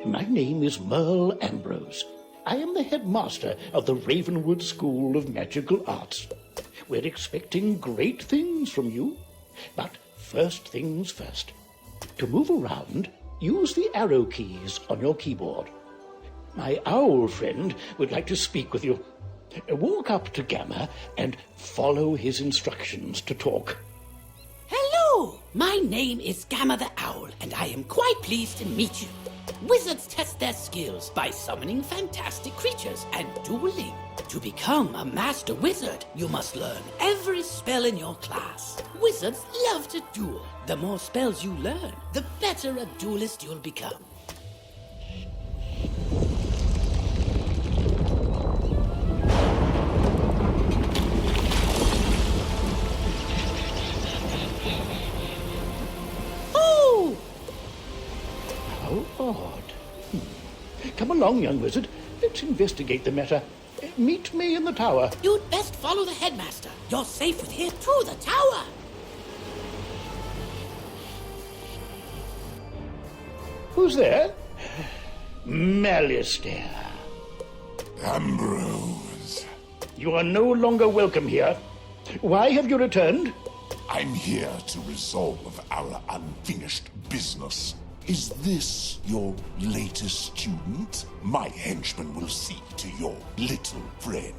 My name is Merle Ambrose. I am the headmaster of the Ravenwood School of Magical Arts. We're expecting great things from you. But first things first. To move around, use the arrow keys on your keyboard. My owl friend would like to speak with you. Walk up to Gamma and follow his instructions to talk. Hello! My name is Gamma the Owl, and I am quite pleased to meet you. Wizards test their skills by summoning fantastic creatures and dueling. To become a master wizard, you must learn every spell in your class. Wizards love to duel. The more spells you learn, the better a duelist you'll become. How odd. Come along, young wizard. Let's investigate the matter. Meet me in the tower. You'd best follow the headmaster. You're safe with him to the tower. Who's there? Malistaire. Ambrose. You are no longer welcome here. Why have you returned? I'm here to resolve our unfinished business. Is this your latest student? My henchman will see to your little friend.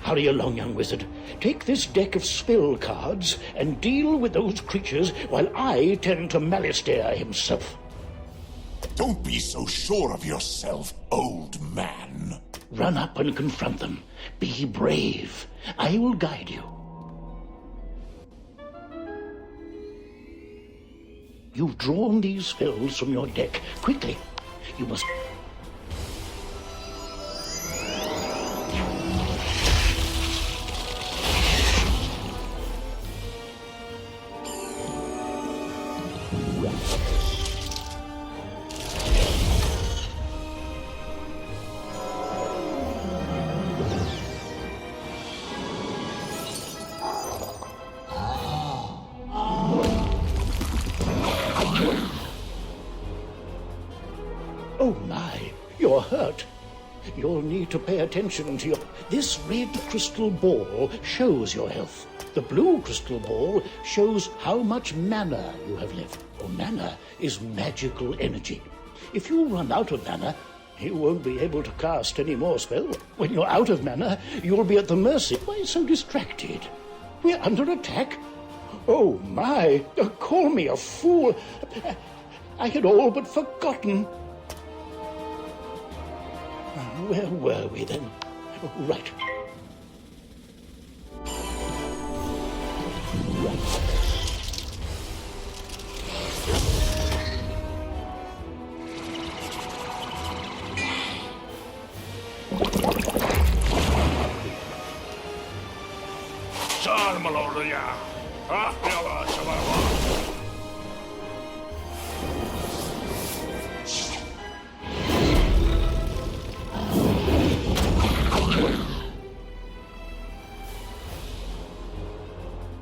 Hurry along, young wizard. Take this deck of spell cards and deal with those creatures while I tend to Malistaire himself. Don't be so sure of yourself, old man. Run up and confront them. Be brave. I will guide you. You've drawn these spells from your deck. Quickly, you must... Oh my, you're hurt. You'll need to pay attention to your... This red crystal ball shows your health. The blue crystal ball shows how much mana you have left. Oh, mana is magical energy. If you run out of mana, you won't be able to cast any more spells. When you're out of mana, you'll be at the mercy. Why so distracted? We're under attack. Oh my, call me a fool. I had all but forgotten. Where were we then? Right.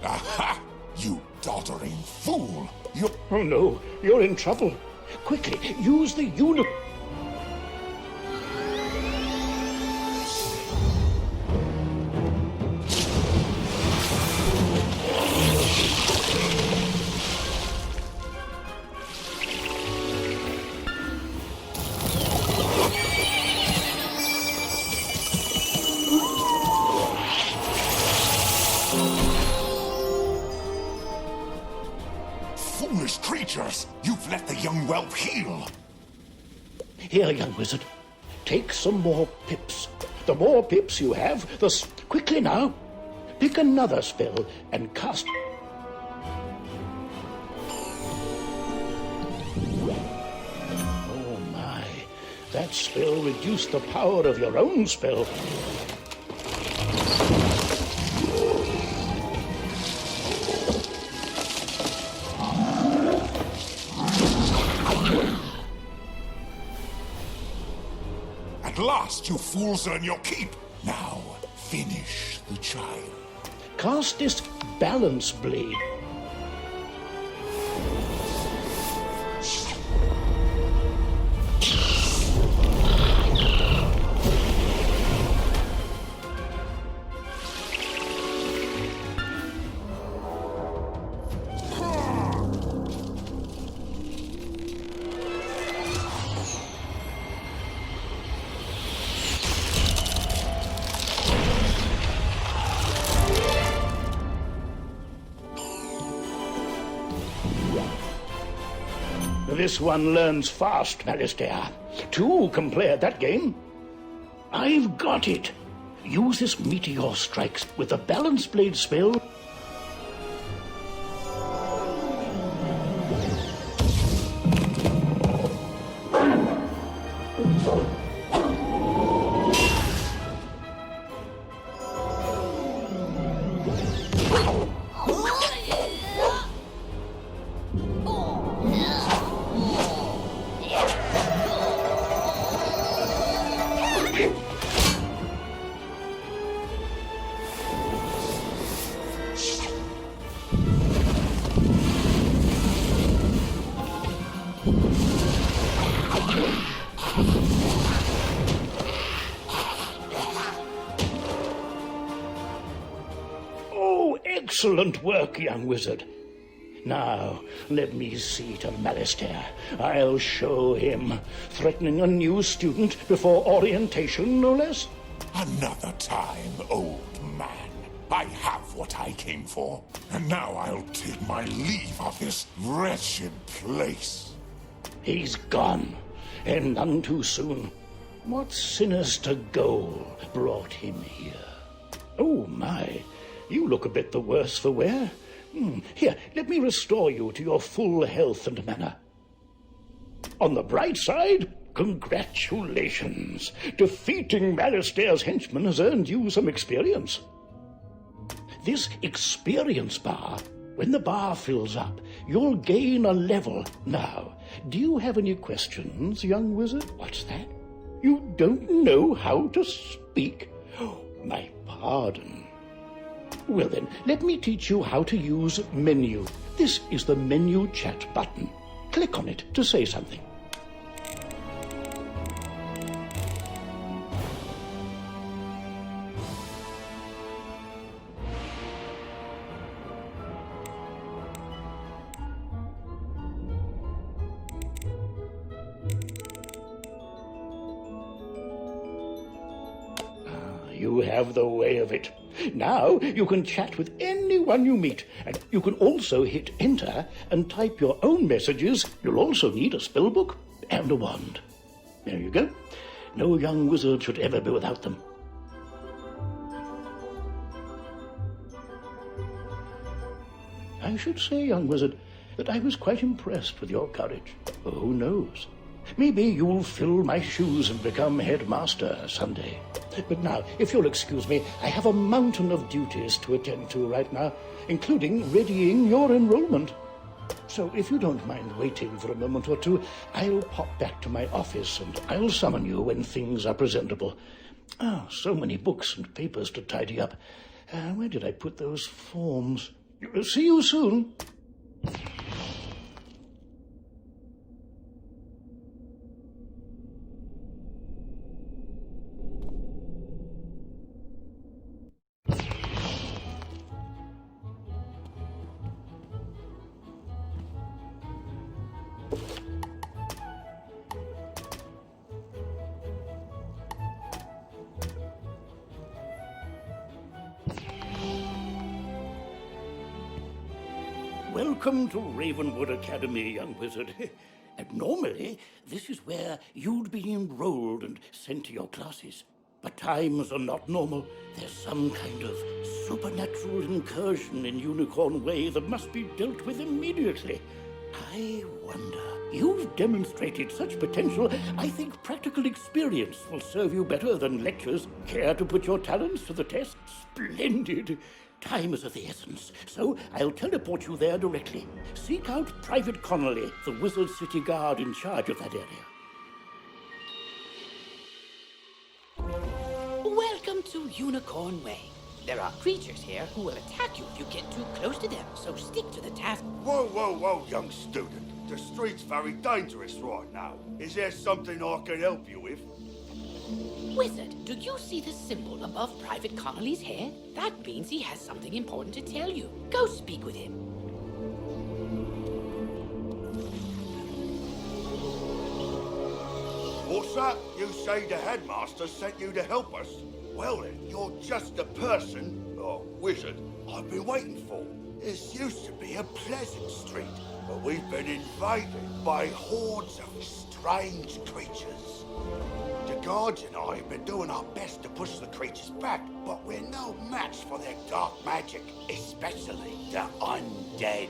Aha! You doddering fool! You... Oh no, you're in trouble. Quickly, use the foolish creatures! You've let the young whelp heal! Here, young wizard. Take some more pips. The more pips you have, quickly now. Pick another spell and cast... Oh my, that spell reduced the power of your own spell. At last, you fools earn your keep. Now, finish the child. Cast this balance blade. This one learns fast, Alistair. Two can play at that game. I've got it. Use this meteor strikes with the balance blade spell. Excellent work, young wizard. Now, let me see to Alistair. I'll show him. Threatening a new student before orientation, no less? Another time, old man. I have what I came for. And now I'll take my leave of this wretched place. He's gone, and none too soon. What sinister goal brought him here? Oh, my. You look a bit the worse for wear. Here, let me restore you to your full health and manner. On the bright side, congratulations. Defeating Alistair's henchman has earned you some experience. This experience bar, when the bar fills up, you'll gain a level. Now, do you have any questions, young wizard? What's that? You don't know how to speak? Oh, my pardon. Well then, let me teach you how to use menu. This is the menu chat button. Click on it to say something. You have the way of it. Now you can chat with anyone you meet, and you can also hit enter and type your own messages. You'll also need a spellbook and a wand. There you go. No young wizard should ever be without them. I should say, young wizard, that I was quite impressed with your courage. Who knows? Maybe you'll fill my shoes and become headmaster someday. But now, if you'll excuse me, I have a mountain of duties to attend to right now, including readying your enrollment. So if you don't mind waiting for a moment or two, I'll pop back to my office and I'll summon you when things are presentable. So many books and papers to tidy up. Where did I put those forms? See you soon. Welcome to Ravenwood Academy, young wizard. And normally, this is where you'd be enrolled and sent to your classes. But times are not normal. There's some kind of supernatural incursion in Unicorn Way that must be dealt with immediately. I wonder. You've demonstrated such potential, I think practical experience will serve you better than lectures. Care to put your talents to the test? Splendid. Time is of the essence, so I'll teleport you there directly. Seek out Private Connolly, the Wizard City Guard in charge of that area. Welcome to Unicorn Way. There are creatures here who will attack you if you get too close to them, so stick to the task. Whoa, young student. The street's very dangerous right now. Is there something I can help you with? Wizard, do you see the symbol above Private Connolly's head? That means he has something important to tell you. Go speak with him. What's that? You say the headmaster sent you to help us? Well then, you're just the person, or wizard, I've been waiting for. This used to be a pleasant street. but we've been invaded by hordes of strange creatures. The guards and I have been doing our best to push the creatures back, but we're no match for their dark magic, especially the undead.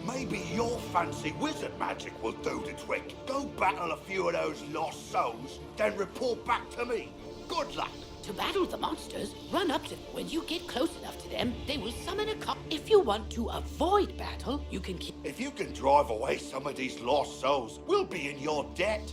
Maybe your fancy wizard magic will do the trick. Go battle a few of those lost souls, then report back to me. Good luck. To battle the monsters, run up to them. When you get close enough to them, they will summon a cop. If you want to avoid battle, you can keep... If you can drive away some of these lost souls, we'll be in your debt.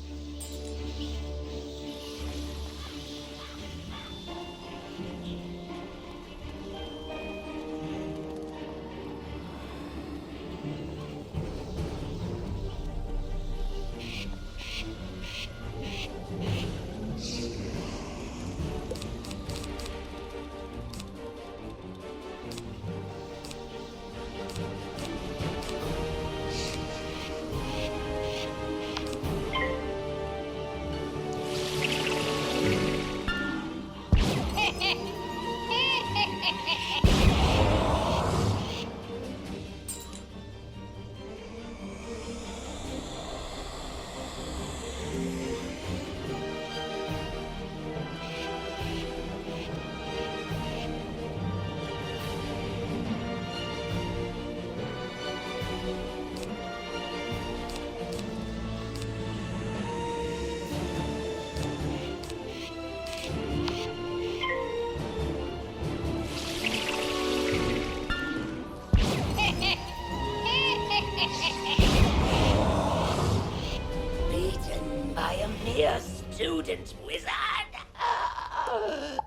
Student wizard!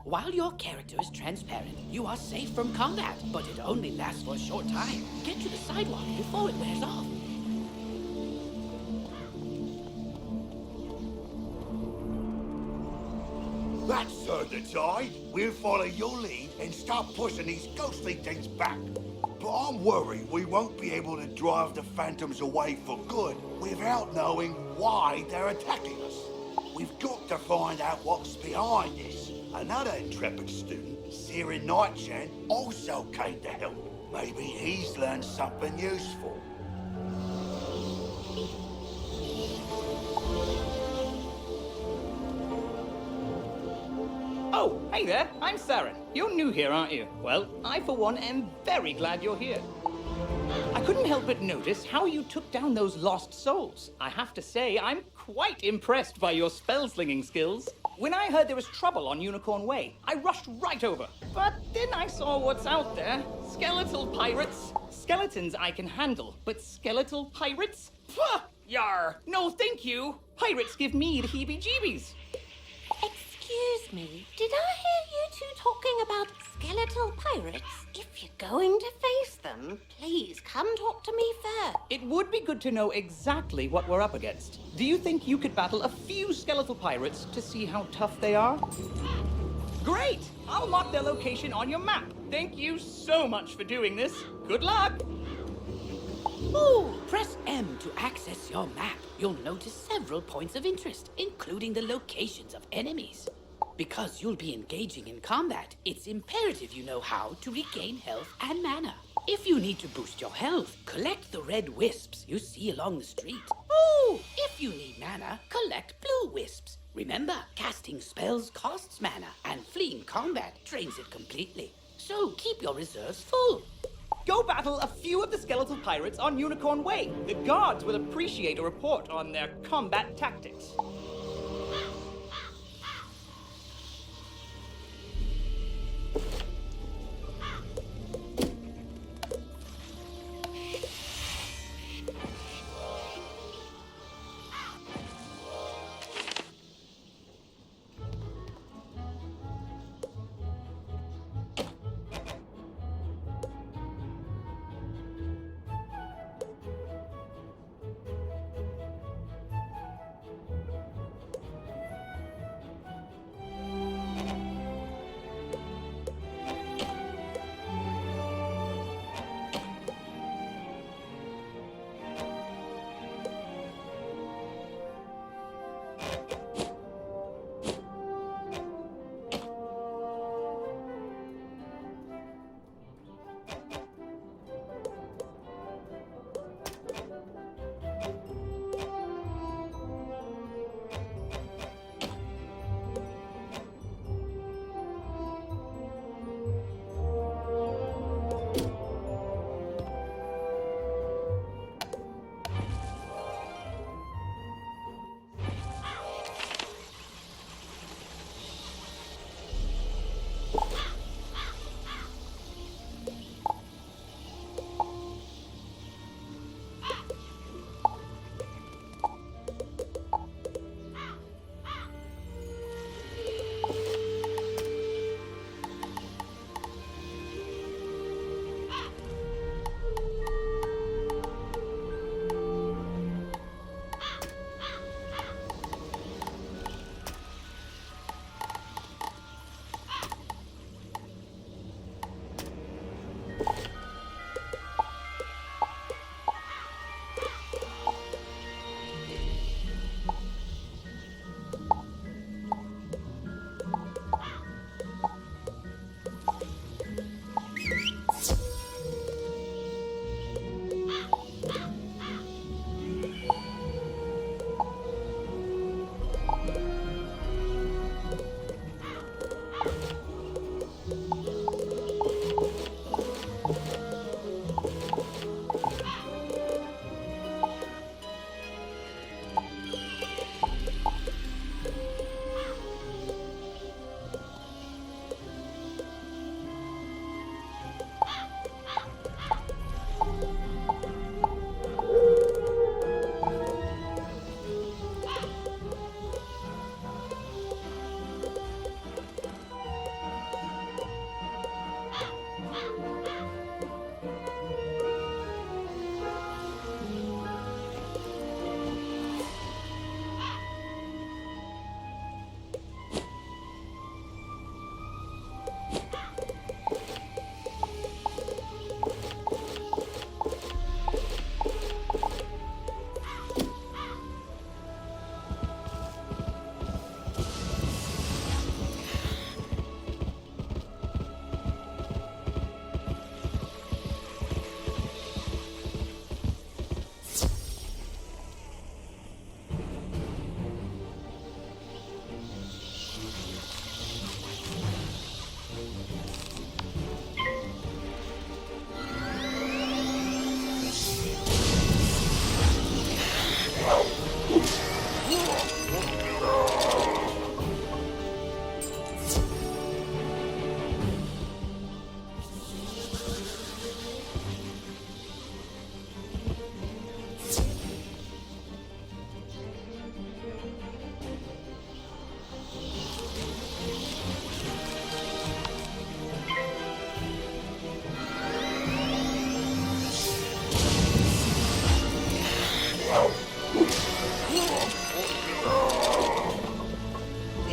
While your character is transparent, you are safe from combat, but it only lasts for a short time. Get to the sidewalk before it wears off. That's the tide. We'll follow your lead and start pushing these ghostly things back. But I'm worried we won't be able to drive the phantoms away for good without knowing why they're attacking us. We've got to find out what's behind this. Another intrepid student, Sirin Nightshade, also came to help. Maybe he's learned something useful. Oh, hey there, I'm Saren. You're new here, aren't you? Well, I for one am very glad you're here. I couldn't help but notice how you took down those lost souls. I have to say, I'm quite impressed by your spell-slinging skills. When I heard there was trouble on Unicorn Way, I rushed right over. But then I saw what's out there. Skeletal pirates. Skeletons I can handle, but skeletal pirates? Pah! Yar! No, thank you. Pirates give me the heebie-jeebies. Excuse me, did I hear you two talking about skeletal pirates? If you're going to face them, please come talk to me first. It would be good to know exactly what we're up against. Do you think you could battle a few skeletal pirates to see how tough they are? Great! I'll mark their location on your map. Thank you so much for doing this. Good luck! Ooh, press M to access your map. You'll notice several points of interest, including the locations of enemies. Because you'll be engaging in combat, it's imperative you know how to regain health and mana. If you need to boost your health, collect the red wisps you see along the street. Ooh, if you need mana, collect blue wisps. Remember, casting spells costs mana, and fleeing combat drains it completely. So keep your reserves full. Go battle a few of the skeletal pirates on Unicorn Way. The guards will appreciate a report on their combat tactics.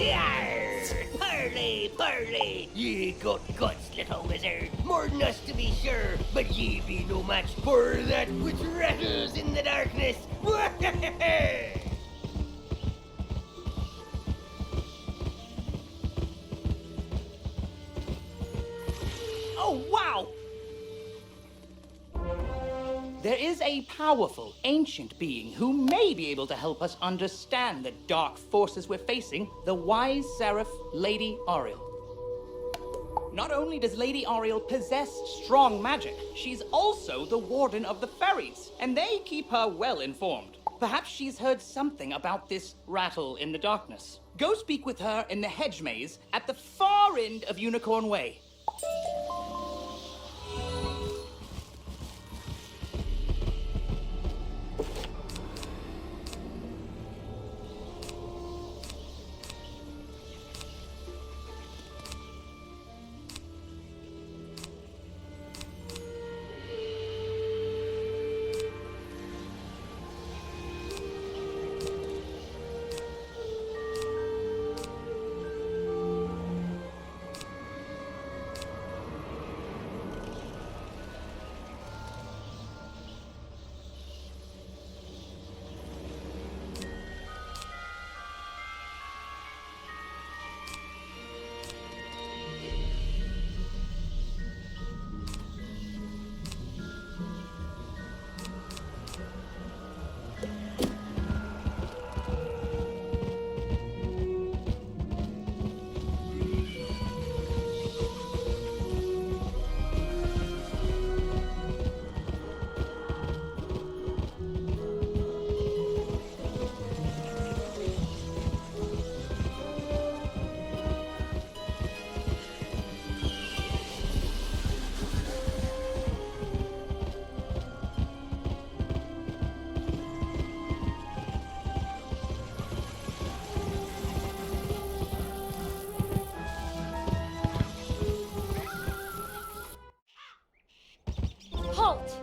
Yarr! Parley, parley! Ye got guts, little wizard. More than us to be sure, but ye be no match for that which rattles in the darkness. Oh, wow! There is a powerful, ancient being who may be able to help us understand the dark forces we're facing, the wise seraph, Lady Ariel. Not only does Lady Ariel possess strong magic, she's also the warden of the fairies, and they keep her well informed. Perhaps she's heard something about this rattle in the darkness. Go speak with her in the hedge maze at the far end of Unicorn Way.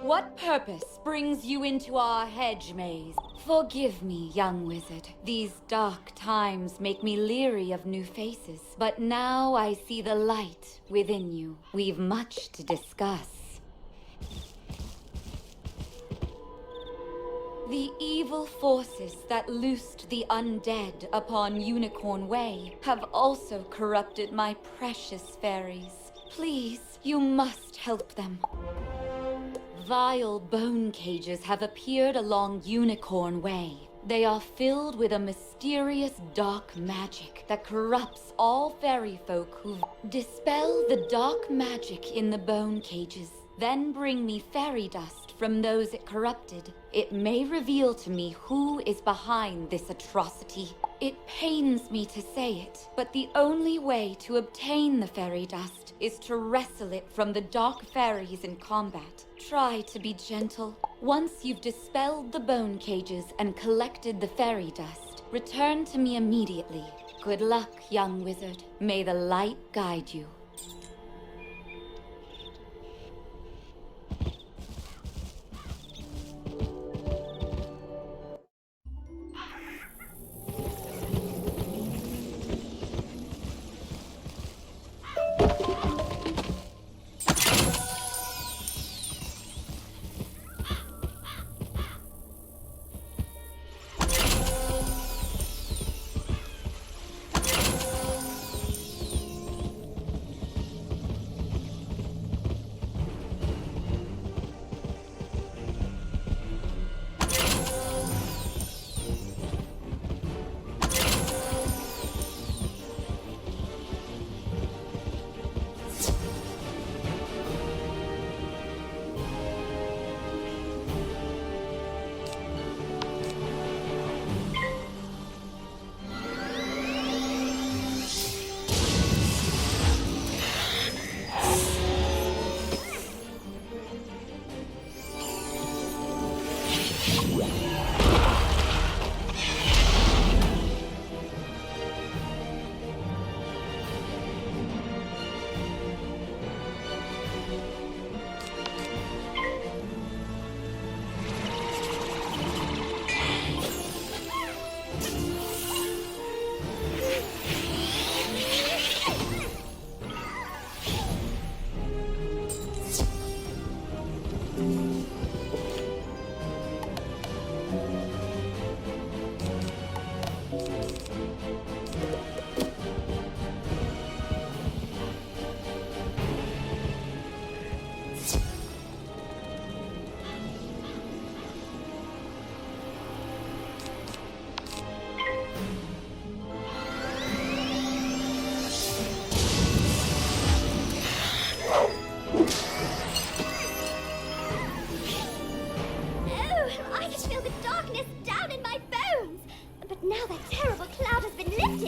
What purpose brings you into our hedge maze? Forgive me, young wizard. These dark times make me leery of new faces. But now I see the light within you. We've much to discuss. The evil forces that loosed the undead upon Unicorn Way have also corrupted my precious fairies. Please, you must help them. Vile bone cages have appeared along Unicorn Way. They are filled with a mysterious dark magic that corrupts all fairy folk who dispel the dark magic in the bone cages. Then bring me fairy dust from those it corrupted. It may reveal to me who is behind this atrocity. It pains me to say it, but the only way to obtain the fairy dust is to wrestle it from the dark fairies in combat. Try to be gentle. Once you've dispelled the bone cages and collected the fairy dust, return to me immediately. Good luck, young wizard. May the light guide you.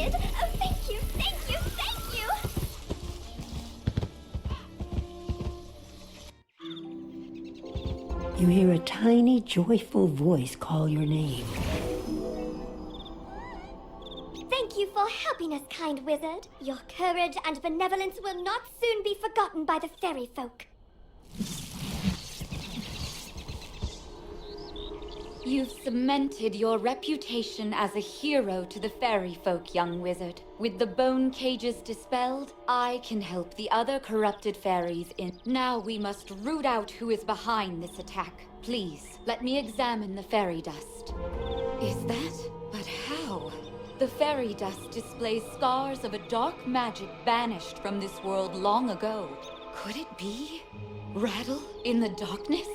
Wizard! Oh, thank you, thank you, thank you! You hear a tiny, joyful voice call your name. Thank you for helping us, kind wizard. Your courage and benevolence will not soon be forgotten by the fairy folk. You've cemented your reputation as a hero to the fairy folk, young wizard. With the bone cages dispelled, I can help the other corrupted fairies in. Now we must root out who is behind this attack. Please, let me examine the fairy dust. Is that? But how? The fairy dust displays scars of a dark magic banished from this world long ago. Could it be? Rattle in the darkness?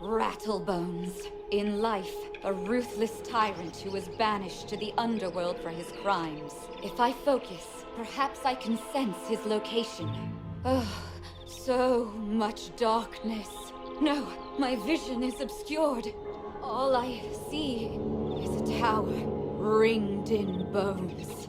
Rattlebones. In life, a ruthless tyrant who was banished to the underworld for his crimes. If I focus, perhaps I can sense his location. Oh, so much darkness. No, my vision is obscured. All I see is a tower ringed in bones.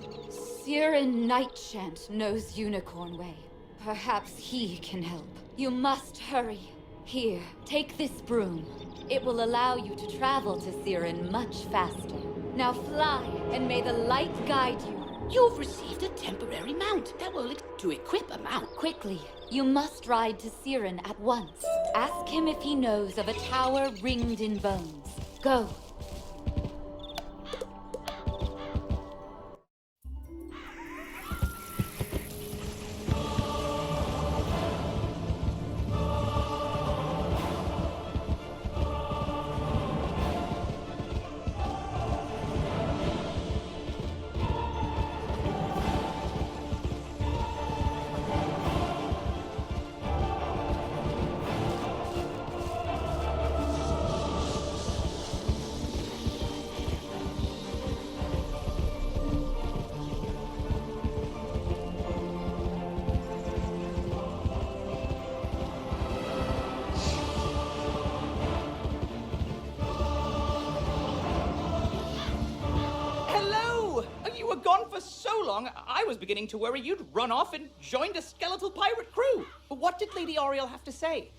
Siren Nightshade knows Unicorn Way. Perhaps he can help. You must hurry. Here, take this broom. It will allow you to travel to Siren much faster. Now fly, and may the light guide you. You've received a temporary mount that will to equip a mount. Quickly, you must ride to Siren at once. Ask him if he knows of a tower ringed in bones. Go. So long, I was beginning to worry you'd run off and joined a skeletal pirate crew. But what did Lady Oriel have to say?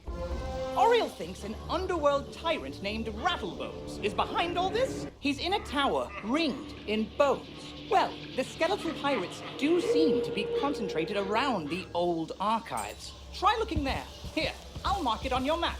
Oriel thinks an underworld tyrant named Rattlebones is behind all this. He's in a tower ringed in bones. Well, the skeletal pirates do seem to be concentrated around the old archives. Try looking there. Here, I'll mark it on your map.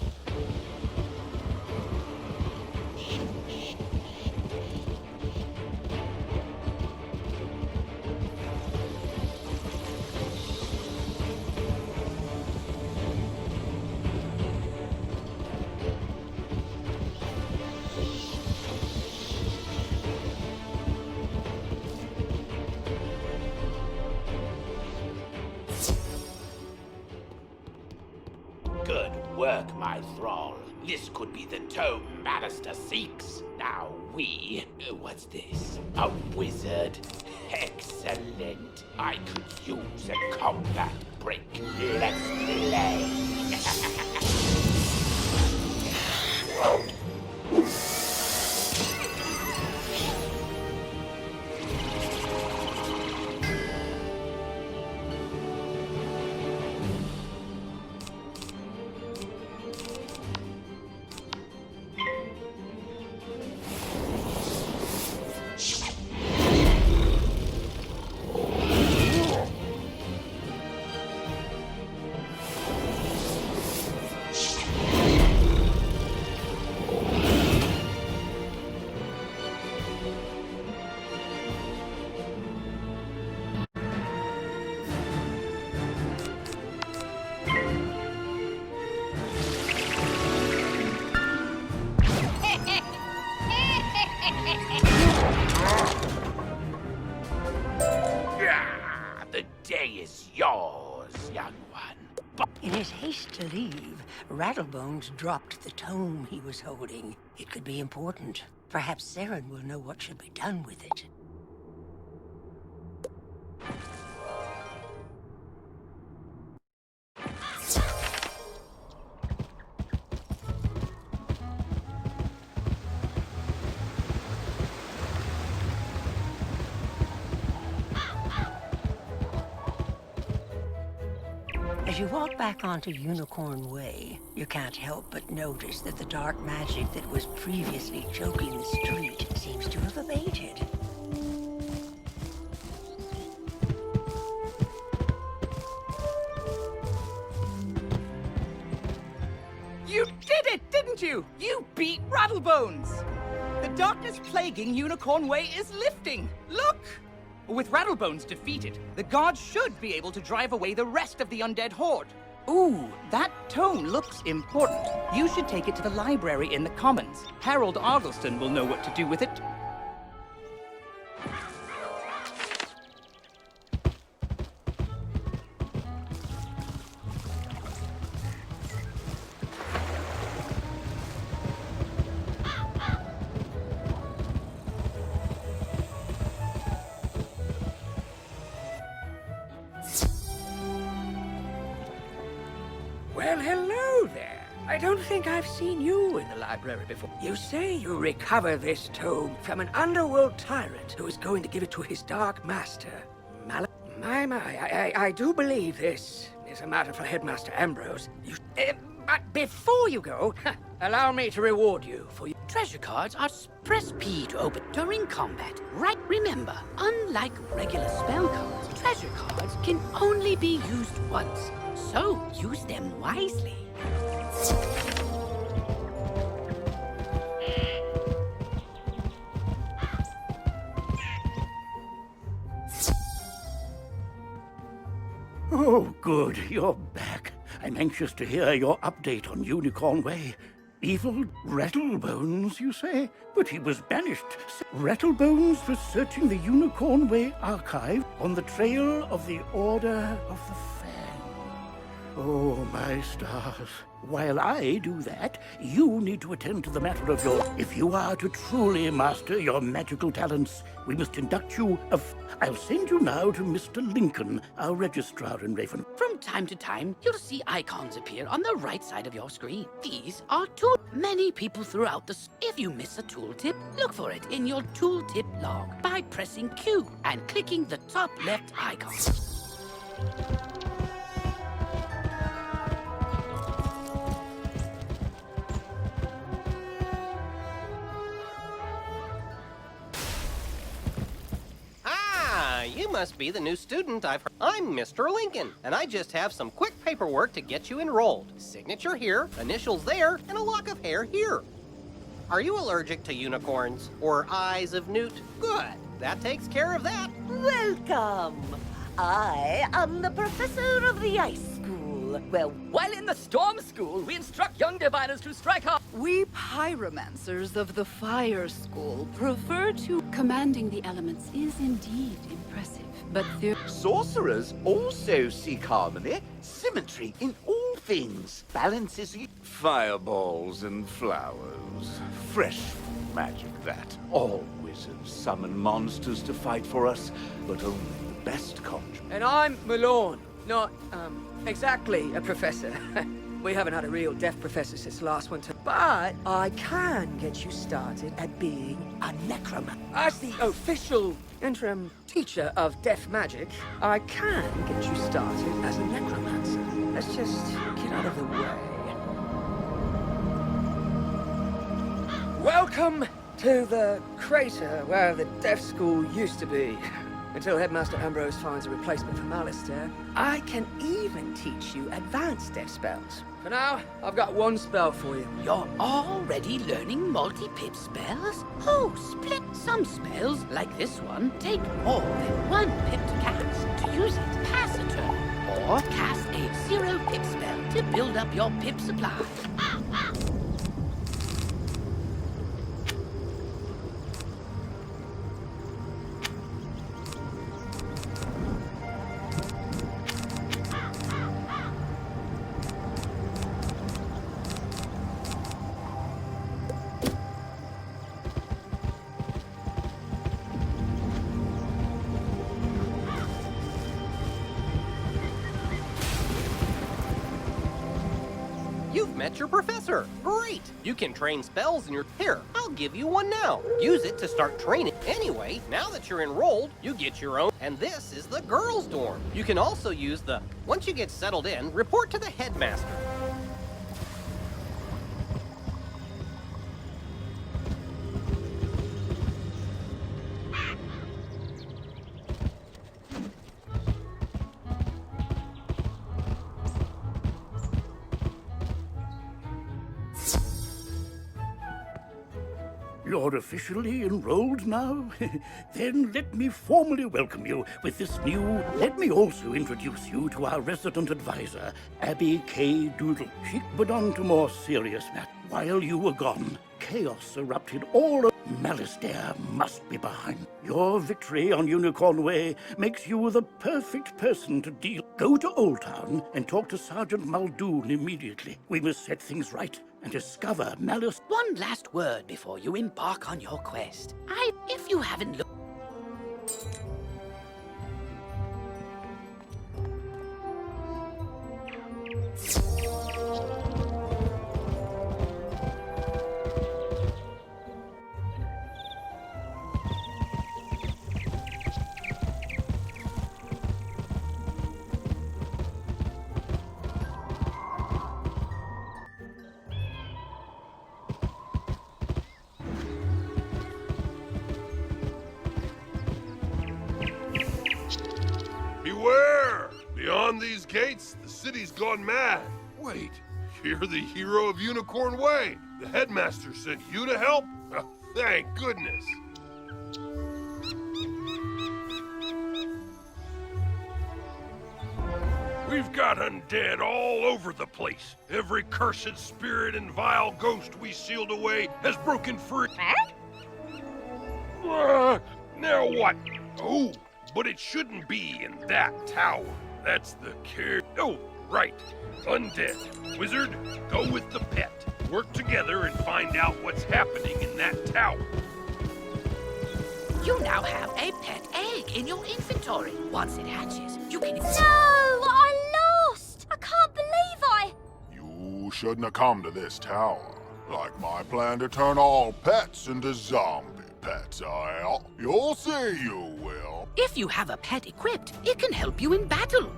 Good work, my thrall. This could be the tome Bannister seeks. Now what's this? A wizard? Excellent. I could use a combat break. Let's play. The day is yours, young one. In his haste to leave, Rattlebones dropped the tome he was holding. It could be important. Perhaps Saren will know what should be done with it. As you walk back onto Unicorn Way, you can't help but notice that the dark magic that was previously choking the street seems to have abated. You did it, didn't you? You beat Rattlebones! The darkness plaguing Unicorn Way is lifting. Look! With Rattlebones defeated, the gods should be able to drive away the rest of the undead horde. Ooh, that tome looks important. You should take it to the library in the Commons. Harold Argleston will know what to do with it. Well, hello there. I don't think I've seen you in the library before. You say you recover this tome from an underworld tyrant who is going to give it to his dark master, I do believe this is a matter for Headmaster Ambrose. But before you go, allow me to reward you for your... Treasure cards are press P to open during combat. Right, remember, unlike regular spell cards, treasure cards can only be used once. So use them wisely. Oh, good, you're back. I'm anxious to hear your update on Unicorn Way. Evil Rattlebones, you say? But he was banished. Rattlebones was searching the Unicorn Way archive on the trail of the Order of the Fang. Oh, my stars. While I do that, you need to attend to the matter of your... If you are to truly master your magical talents, we must induct you of... I'll send you now to Mr. Lincoln, our registrar in Raven. From time to time, you'll see icons appear on the right side of your screen. These are tool. Many people throughout the... If you miss a tooltip, look for it in your tooltip log by pressing Q and clicking the top left icon. You must be the new student I've heard. I'm Mr. Lincoln, and I just have some quick paperwork to get you enrolled. Signature here, initials there, and a lock of hair here. Are you allergic to unicorns or eyes of newt? Good. That takes care of that. Welcome. I am the professor of the Ice School. Well, while in the Storm School, we instruct young diviners to strike up. We pyromancers of the Fire School prefer to... Commanding the elements is indeed impressive, but there... Sorcerers also seek harmony, symmetry in all things. Balance is... Fireballs and flowers. Fresh magic, that. All wizards summon monsters to fight for us, but only the best conjure. And I'm Malone, not, exactly a professor. We haven't had a real deaf professor since last winter, but I can get you started at being a necromancer. As the official interim teacher of deaf magic, I can get you started as a necromancer. Let's just get out of the way. Welcome to the crater where the deaf school used to be. Until Headmaster Ambrose finds a replacement for Malistaire, I can even teach you advanced death spells. For now, I've got one spell for you. You're already learning multi-pip spells? Oh, split. Some spells, like this one, take more than 1 pip to cast. To use it, pass a turn. Or cast a 0-pip spell to build up your pip supply. met your professor. Great! You can train spells in your... Here, I'll give you one now. Use it to start training. Anyway, now that you're enrolled, you get your own... And this is the girls' dorm. You can also use the... Once you get settled in, report to the headmaster. You're officially enrolled now? Then let me formally welcome you with this new... Let me also introduce you to our resident advisor, Abby K. Doodle. She went on to more serious matters. While you were gone, chaos erupted all over. Malistaire must be behind. Your victory on Unicorn Way makes you the perfect person to deal. Go to Old Town and talk to Sergeant Muldoon immediately. We must set things right and discover Malice. One last word before you embark on your quest. If you haven't looked... Beware! Beyond these gates, the city's gone mad. Wait, you're the hero of Unicorn Way. The headmaster sent you to help? Thank goodness. We've got undead all over the place. Every cursed spirit and vile ghost we sealed away has broken free. Now what? Oh, but it shouldn't be in that tower. That's the care. Oh, right. Undead. Wizard, go with the pet. Work together and find out what's happening in that tower. You now have a pet egg in your inventory. Once it hatches, you can... No! I lost! I can't believe You shouldn't have come to this tower. Like my plan to turn all pets into zombie pets, You'll see you will. If you have a pet equipped, it can help you in battle.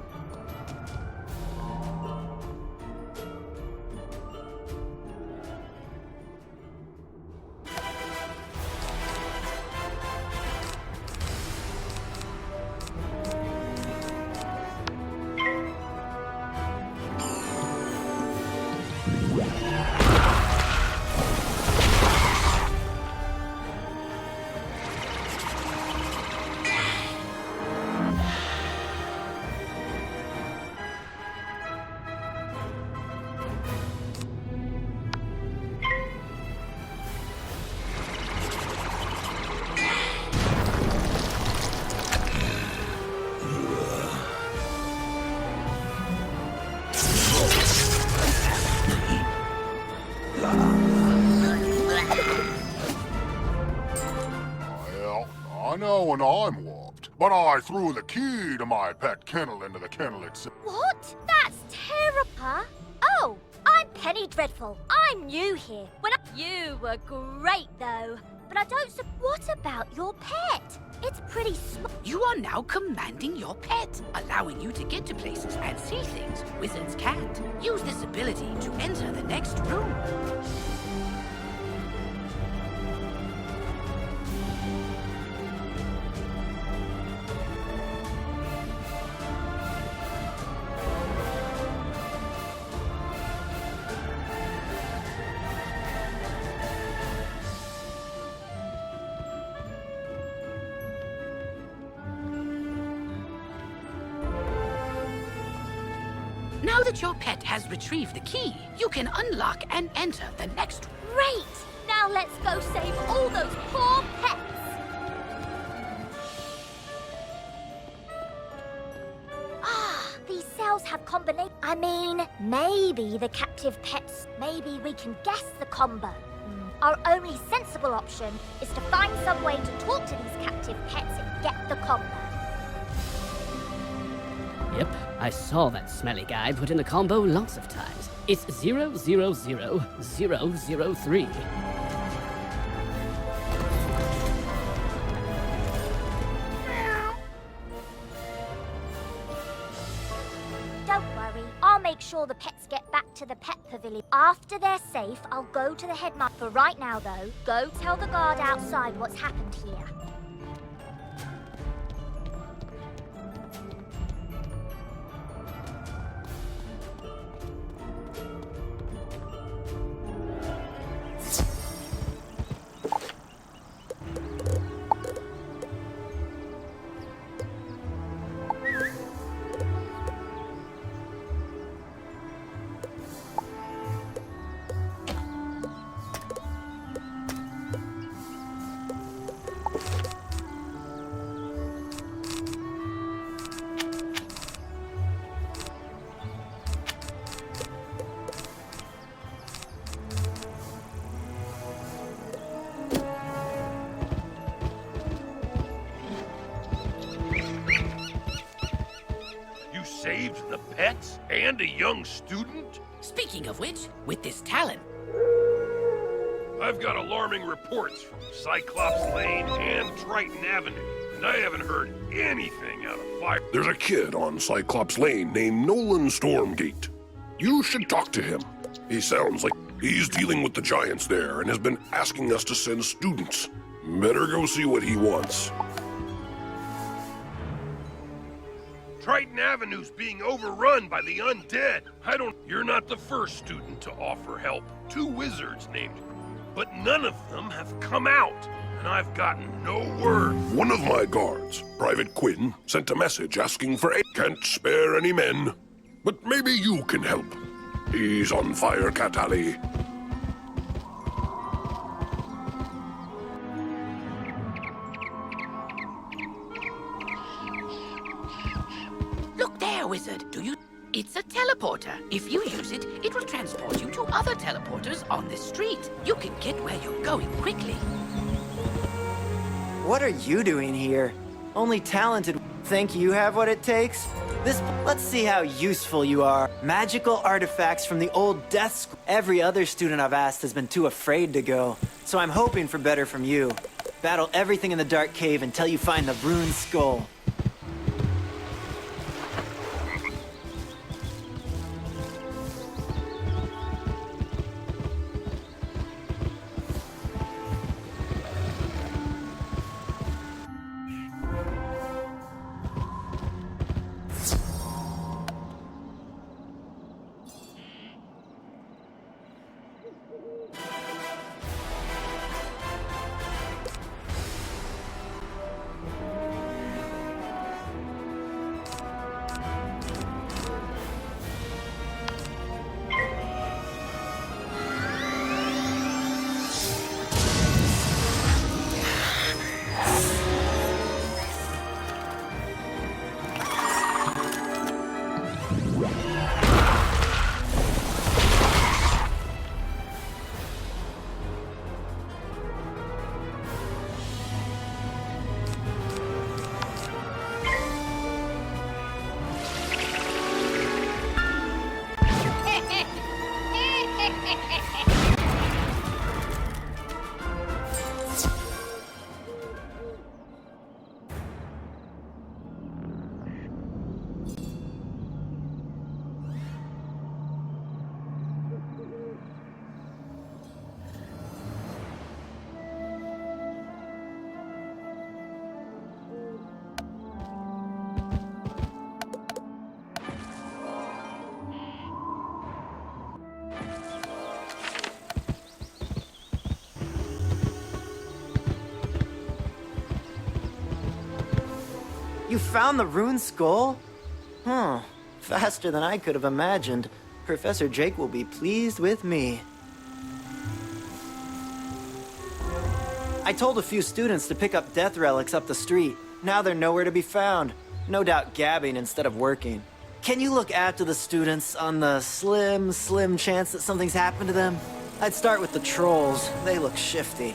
I know when I'm warped, but I threw the key to my pet kennel into the kennel itself. What? That's terrible. Huh? Oh, I'm Penny Dreadful. I'm new here. You were great, though. But I don't... What about your pet? It's pretty small. You are now commanding your pet, allowing you to get to places and see things wizards can't. Use this ability to enter the next room. Now that your pet has retrieved the key, you can unlock and enter the next room. Great! Now let's go save all those poor pets! These cells have combination. I mean, maybe the captive pets. Maybe we can guess the combo. Our only sensible option is to find some way to talk to these captive pets and get the combo. Yep, I saw that smelly guy put in the combo lots of times. It's 000003. Don't worry, I'll make sure the pets get back to the pet pavilion. After they're safe, I'll go to the headmaster. For right now, though, go tell the guard outside what's happened here. Saved the pets and a young student? Speaking of which, with this talent... I've got alarming reports from Cyclops Lane and Triton Avenue, and I haven't heard anything out of Fire. There's a kid on Cyclops Lane named Nolan Stormgate. You should talk to him. He sounds like he's dealing with the giants there and has been asking us to send students. Better go see what he wants. Triton Avenue's being overrun by the undead. You're not the first student to offer help. 2 wizards named, but none of them have come out, and I've gotten no word. One of my guards, Private Quinn, sent a message asking for aid. Can't spare any men, but maybe you can help. He's on Firecat Alley. Look there, Wizard. Do you... It's a teleporter. If you use it, it will transport you to other teleporters on this street. You can get where you're going quickly. What are you doing here? Only talented think you have what it takes? Let's see how useful you are. Magical artifacts from the old death school. Every other student I've asked has been too afraid to go, so I'm hoping for better from you. Battle everything in the dark cave until you find the rune skull. You found the rune skull? Huh. Faster than I could have imagined. Professor Jake will be pleased with me. I told a few students to pick up death relics up the street. Now they're nowhere to be found. No doubt gabbing instead of working. Can you look after the students on the slim chance that something's happened to them? I'd start with the trolls. They look shifty.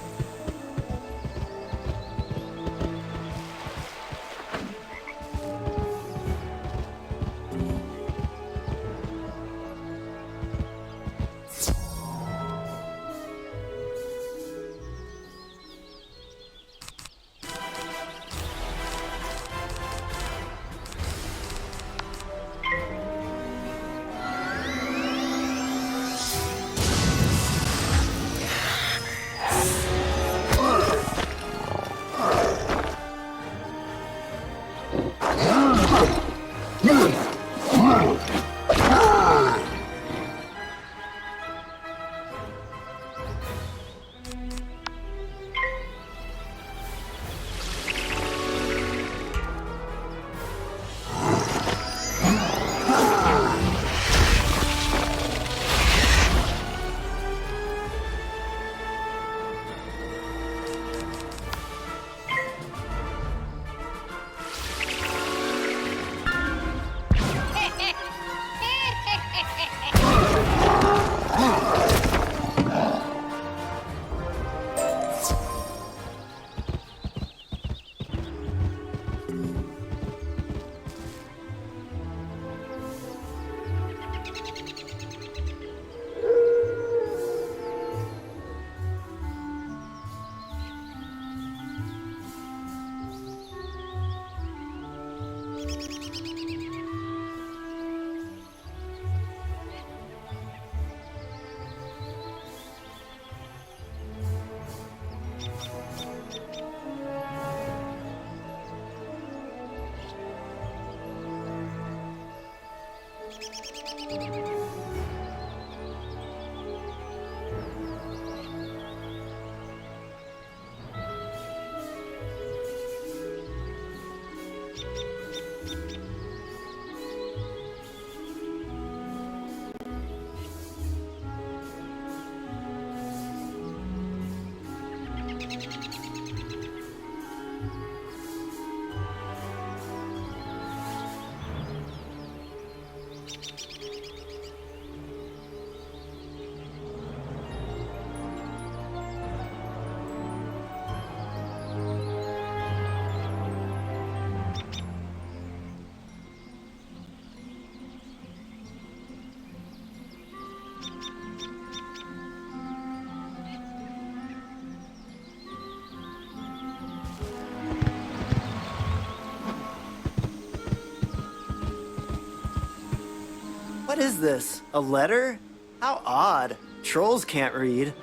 What is this? A letter? How odd. Trolls can't read.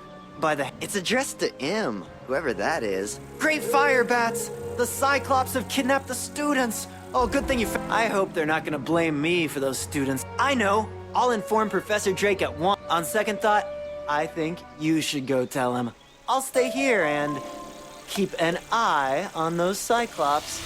It's addressed to M, whoever that is. Great fire bats! The Cyclops have kidnapped the students! Oh, good thing you I hope they're not gonna blame me for those students. I know! I'll inform Professor Drake at once. On second thought, I think you should go tell him. I'll stay here and keep an eye on those Cyclops.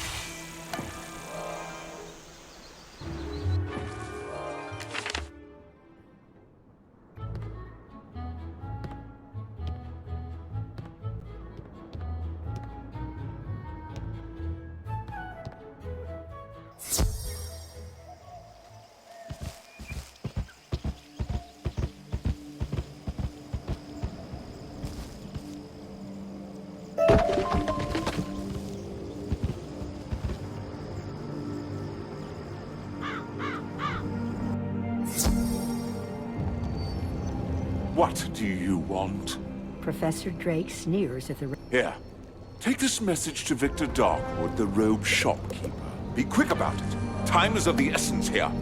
What do you want? Professor Drake sneers at the... Here. Take this message to Victor Darkwood, the robe shopkeeper. Be quick about it. Time is of the essence here.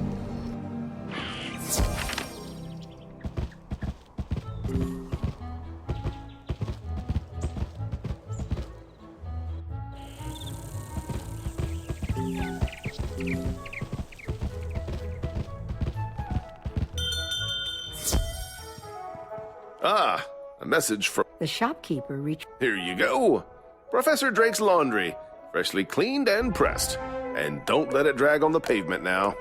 Ah, a message from... The shopkeeper reached... Here you go. Professor Drake's laundry. Freshly cleaned and pressed. And don't let it drag on the pavement now.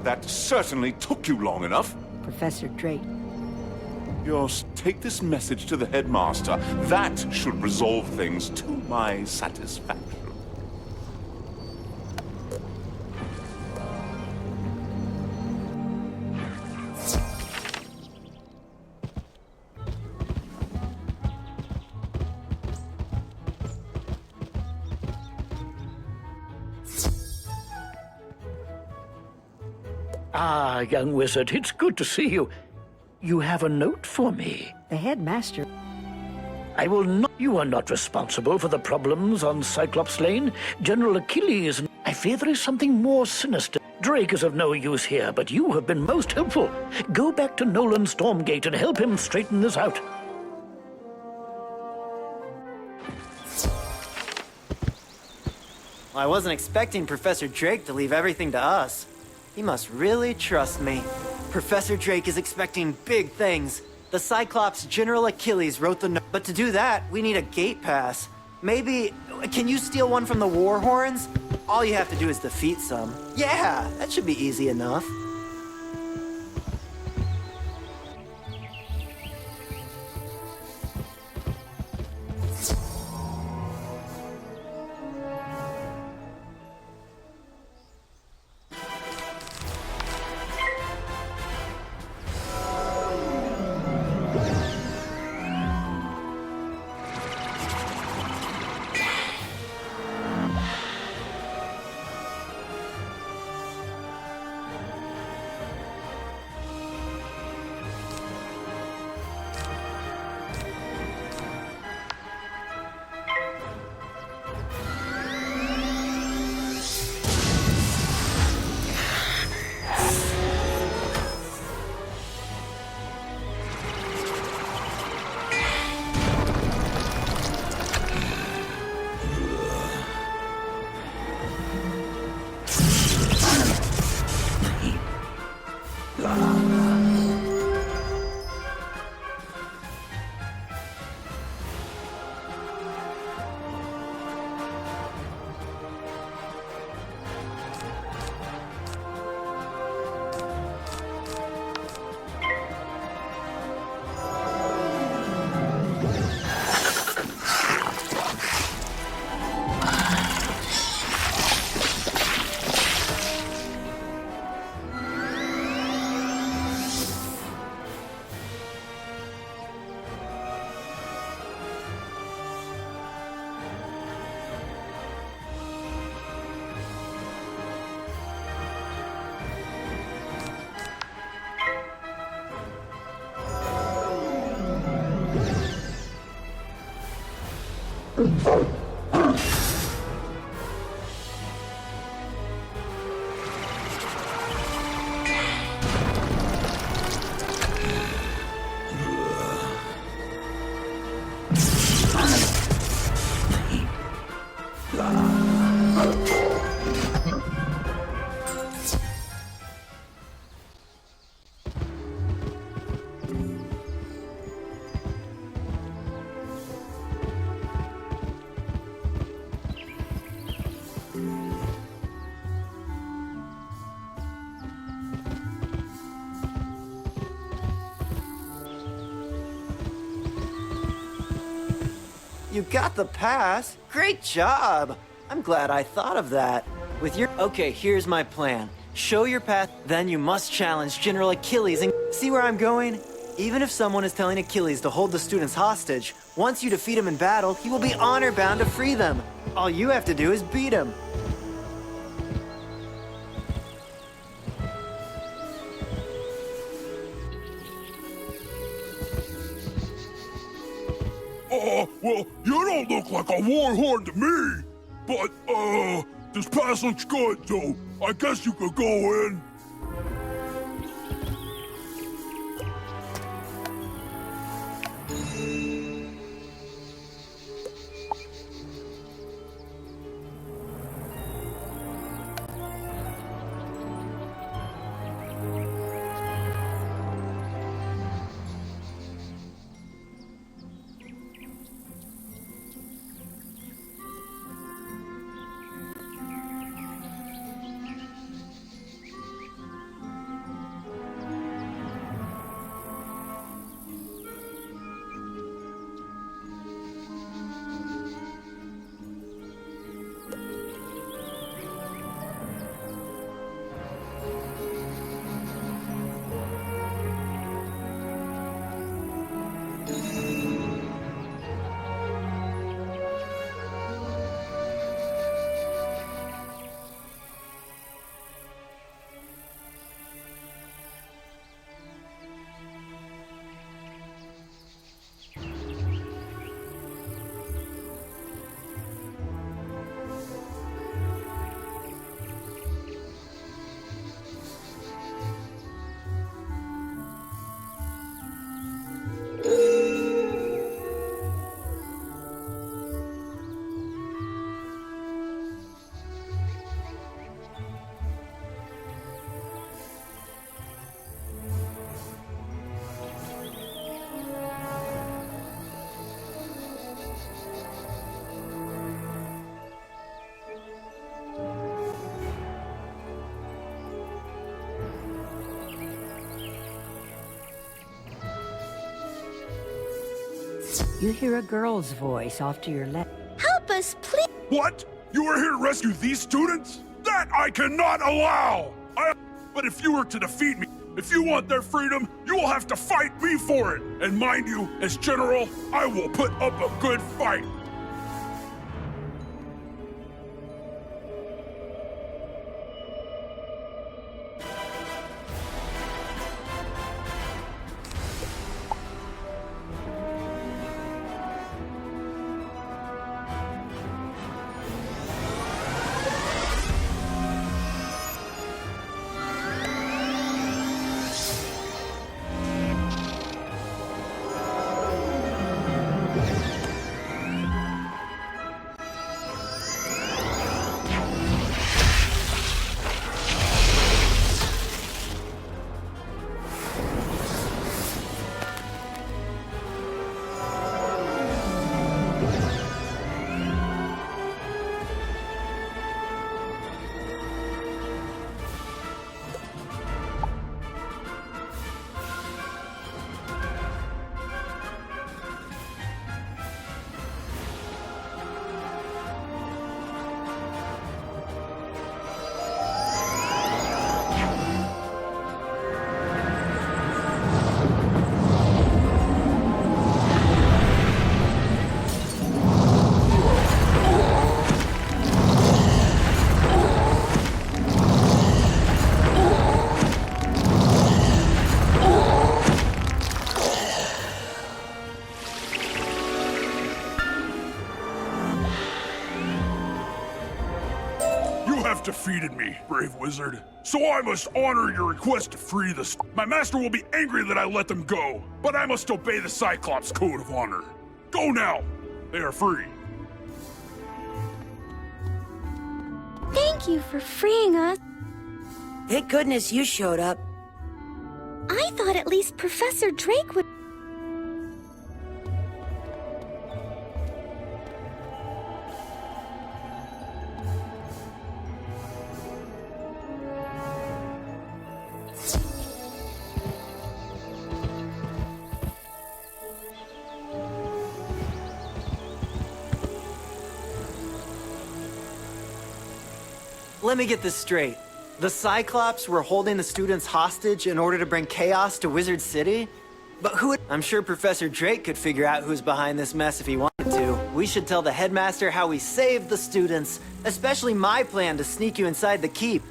That certainly took you long enough. Professor Drake. Take this message to the headmaster. That should resolve things to my satisfaction. Ah, young wizard, it's good to see you. You have a note for me. The headmaster. I will not. You are not responsible for the problems on Cyclops Lane. General Achilles. I fear there is something more sinister. Drake is of no use here, but you have been most helpful. Go back to Nolan Stormgate and help him straighten this out. I wasn't expecting Professor Drake to leave everything to us. He must really trust me. Professor Drake is expecting big things. The Cyclops General Achilles wrote the note. But to do that, we need a gate pass. Maybe, can you steal one from the Warhorns? All you have to do is defeat some. Yeah, that should be easy enough. You got the pass. Great job. I'm glad I thought of that. Okay, here's my plan. Show your path, then you must challenge General Achilles and see where I'm going? Even if someone is telling Achilles to hold the students hostage, once you defeat him in battle, he will be honor-bound to free them. All you have to do is beat him. Well, you don't look like a warhorn to me. But, this pass looks good, so I guess you could go in. You hear a girl's voice off to your left. Help us, please. What? You are here to rescue these students? That I cannot allow! But if you were to defeat me, if you want their freedom, you will have to fight me for it. And mind you, as General, I will put up a good fight. Defeated me, brave wizard. So I must honor your request to free the My master will be angry that I let them go, but I must obey the Cyclops Code of Honor. Go now. They are free. Thank you for freeing us. Thank goodness you showed up. I thought at least Professor Drake would... Let me get this straight. The Cyclops were holding the students hostage in order to bring chaos to Wizard City? But who... I'm sure Professor Drake could figure out who's behind this mess if he wanted to. We should tell the headmaster how we saved the students, especially my plan to sneak you inside the keep.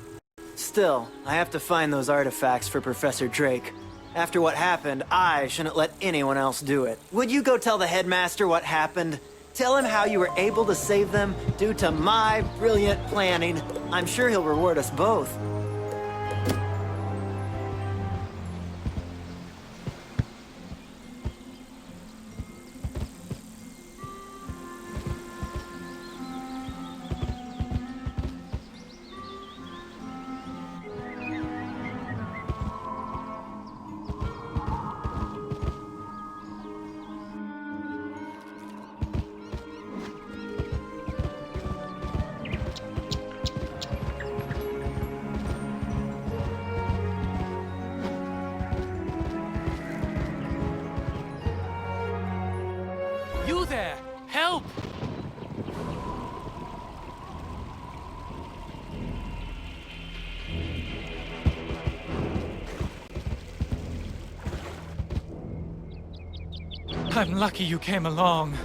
Still, I have to find those artifacts for Professor Drake. After what happened, I shouldn't let anyone else do it. Would you go tell the headmaster what happened? Tell him how you were able to save them due to my brilliant planning. I'm sure he'll reward us both. You there! Help! I'm lucky you came along.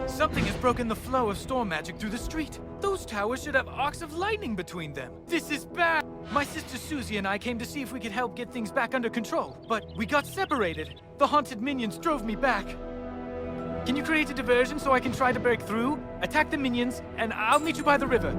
Something has broken the flow of storm magic through the street. Those towers should have arcs of lightning between them. This is bad! My sister Susie and I came to see if we could help get things back under control, but we got separated. The haunted minions drove me back. Can you create a diversion so I can try to break through? Attack the minions, and I'll meet you by the river.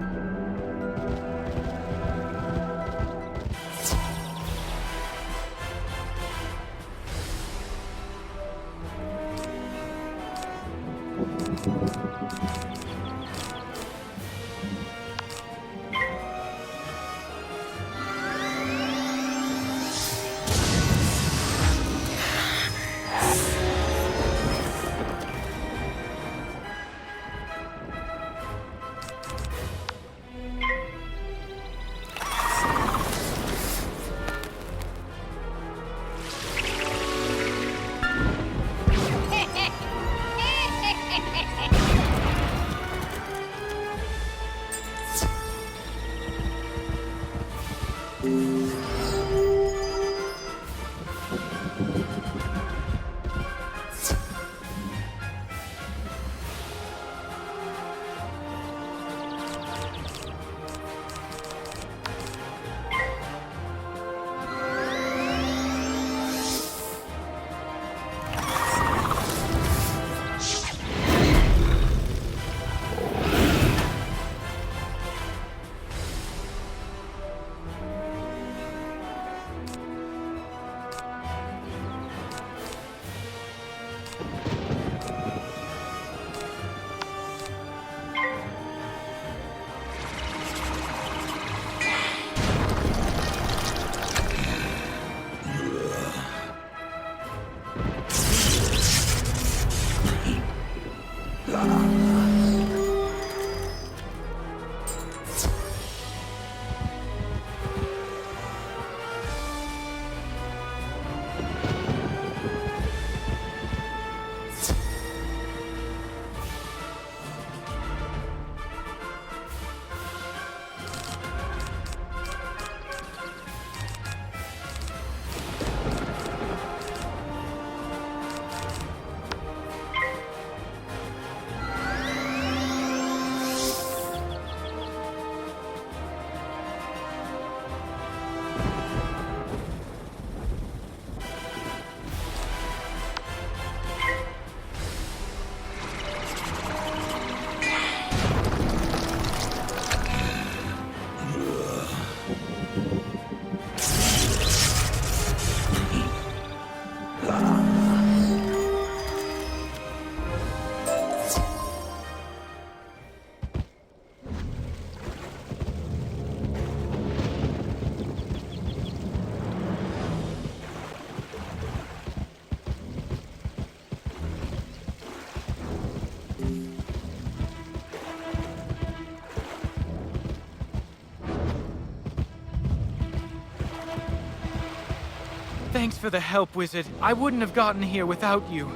Thanks for the help, Wizard. I wouldn't have gotten here without you.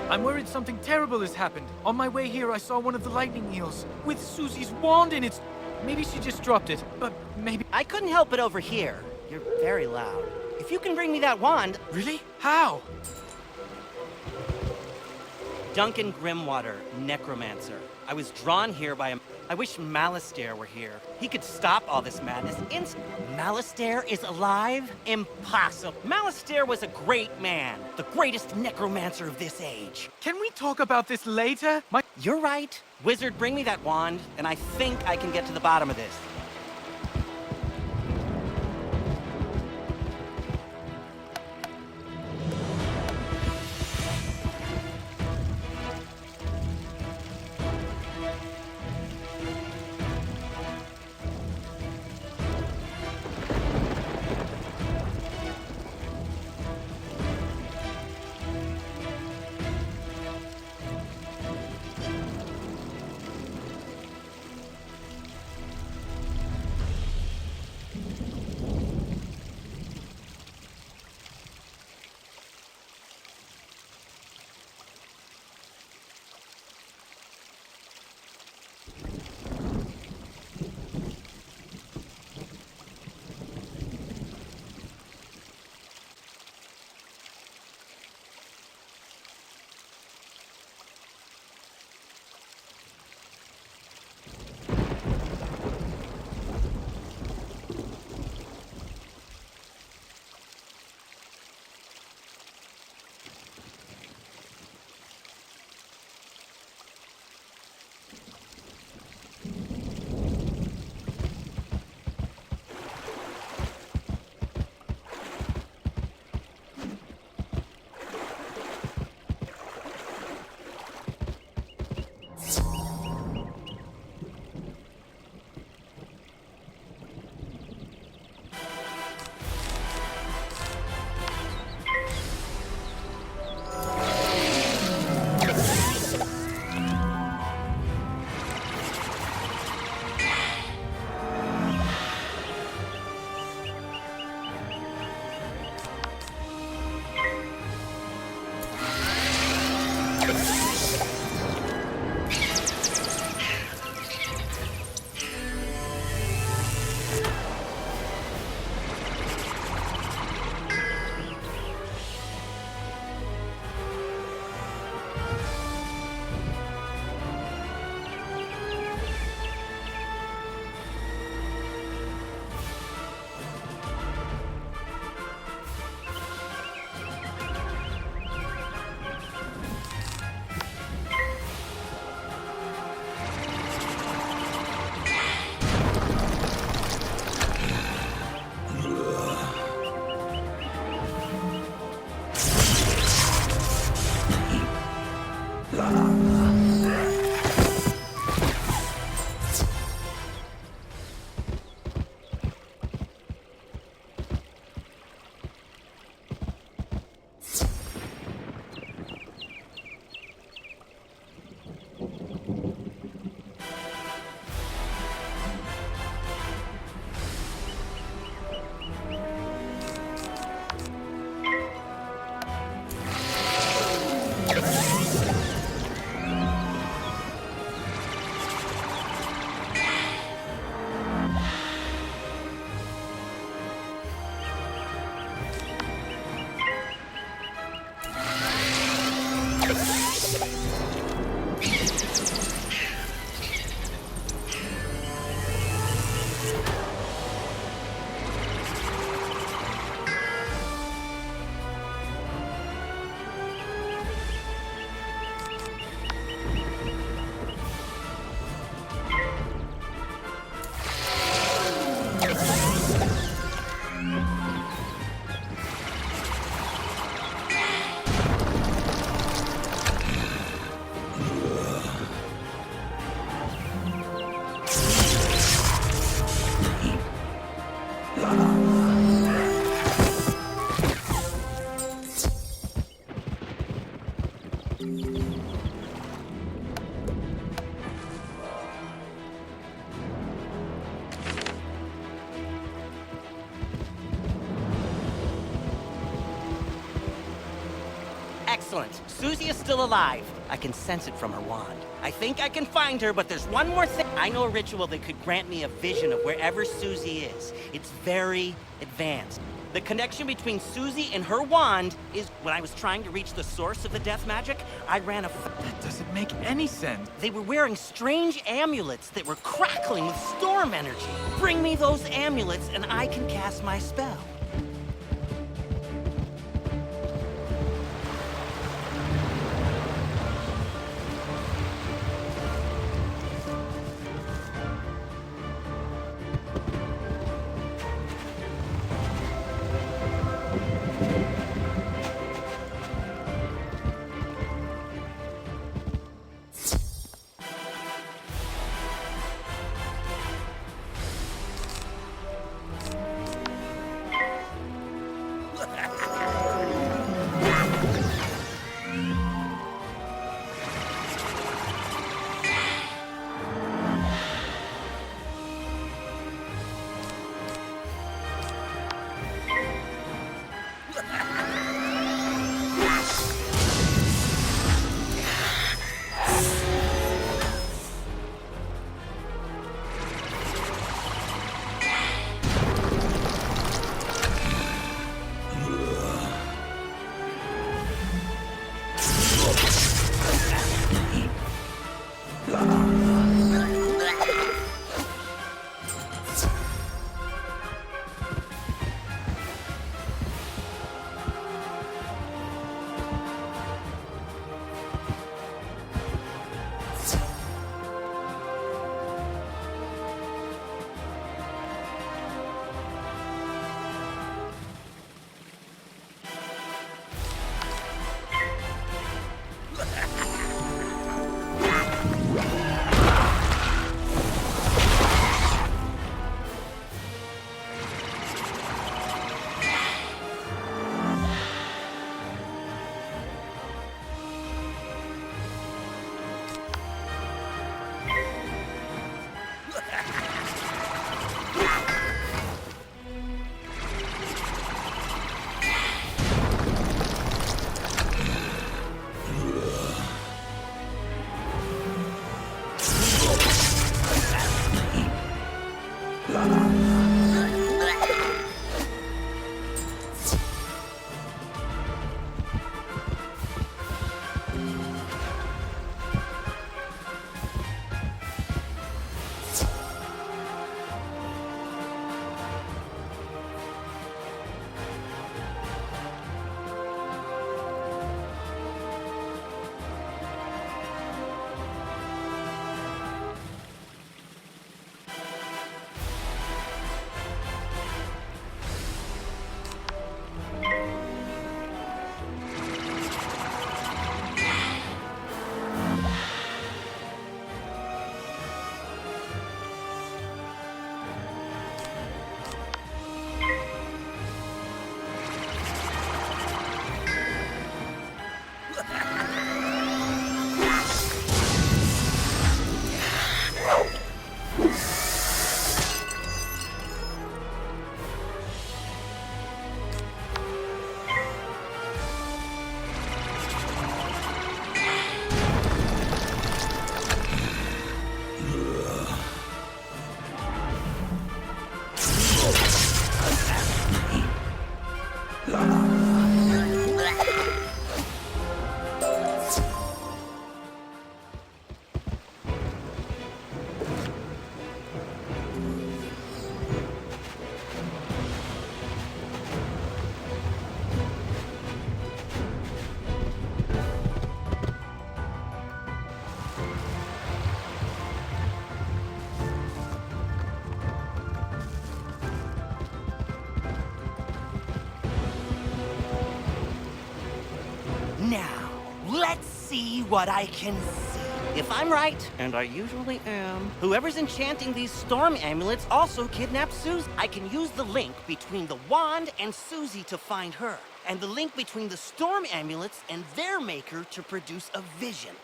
I'm worried something terrible has happened. On my way here, I saw one of the lightning eels with Susie's wand in its... Maybe she just dropped it, but maybe... I couldn't help it over here. You're very loud. If you can bring me that wand... Really? How? Duncan Grimwater, necromancer. I was drawn here by a... I wish Malastare were here. He could stop all this madness Malastare is alive? Impossible. Malastare was a great man. The greatest necromancer of this age. Can we talk about this later? You're right. Wizard, bring me that wand, and I think I can get to the bottom of this. Excellent. Susie is still alive. I can sense it from her wand. I think I can find her, but there's one more thing. I know a ritual that could grant me a vision of wherever Susie is. It's very advanced. The connection between Susie and her wand is when I was trying to reach the source of the death magic, I ran a... That doesn't make any sense. They were wearing strange amulets that were crackling with storm energy. Bring me those amulets and I can cast my spell. Let's see what I can see. If I'm right, and I usually am, whoever's enchanting these storm amulets also kidnapped Susie. I can use the link between the wand and Susie to find her, and the link between the storm amulets and their maker to produce a vision.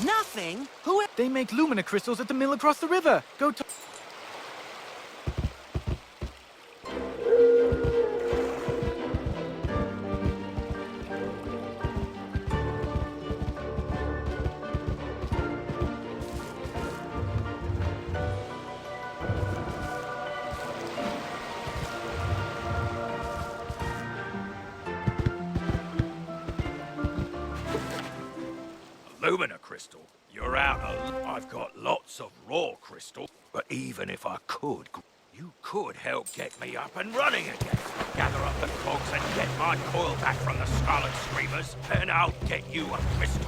Nothing? Who? They make Lumina crystals at the mill across the river. Go to... Lumina crystal? You're out of... I've got lots of raw crystal, but even if I could, you could help get me up and running again. Gather up the cogs and get my coil back from the Scarlet Screamers, and I'll get you a crystal.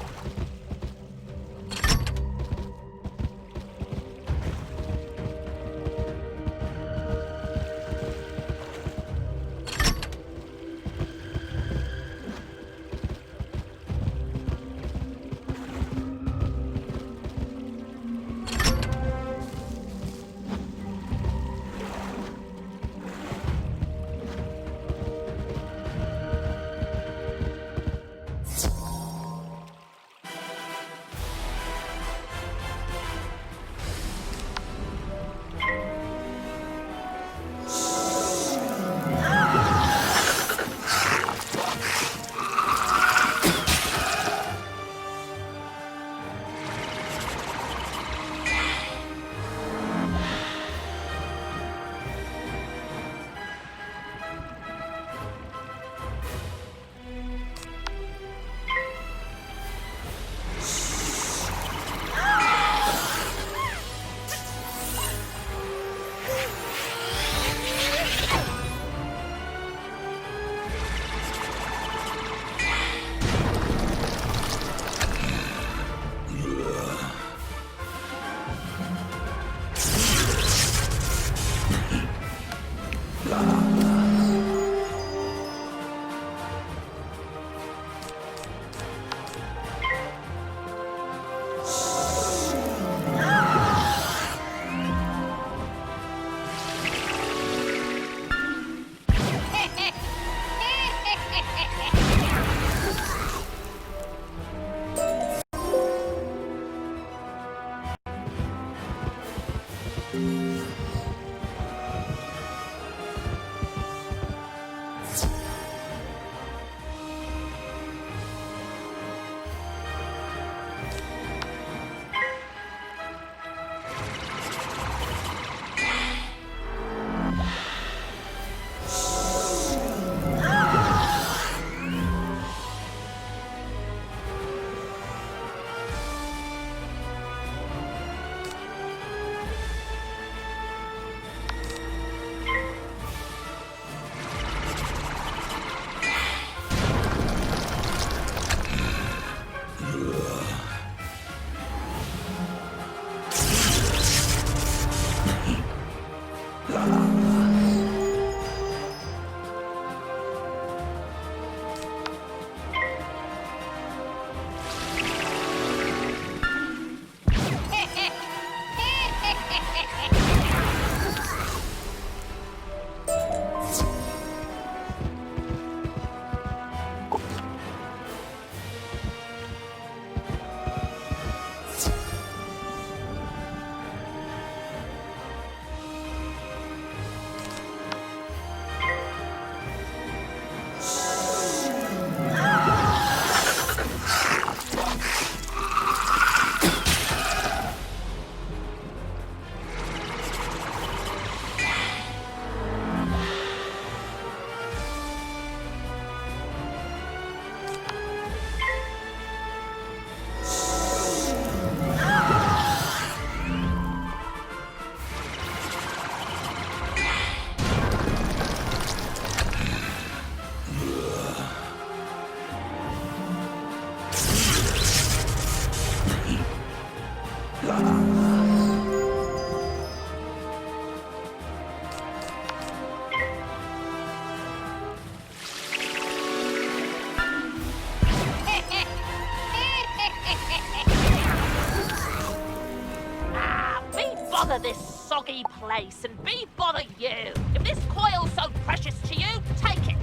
bother this soggy place and be bother you. If this coil's so precious to you, take it.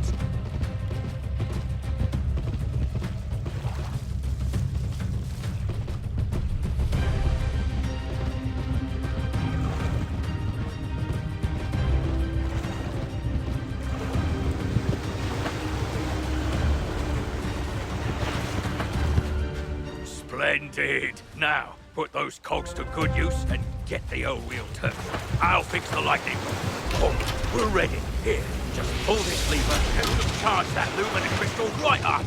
Splendid! Now, put those cogs to good use and get the old wheel turning. I'll fix the lightning. Oh, we're ready. Here, just pull this lever and we'll charge that lumina crystal right up.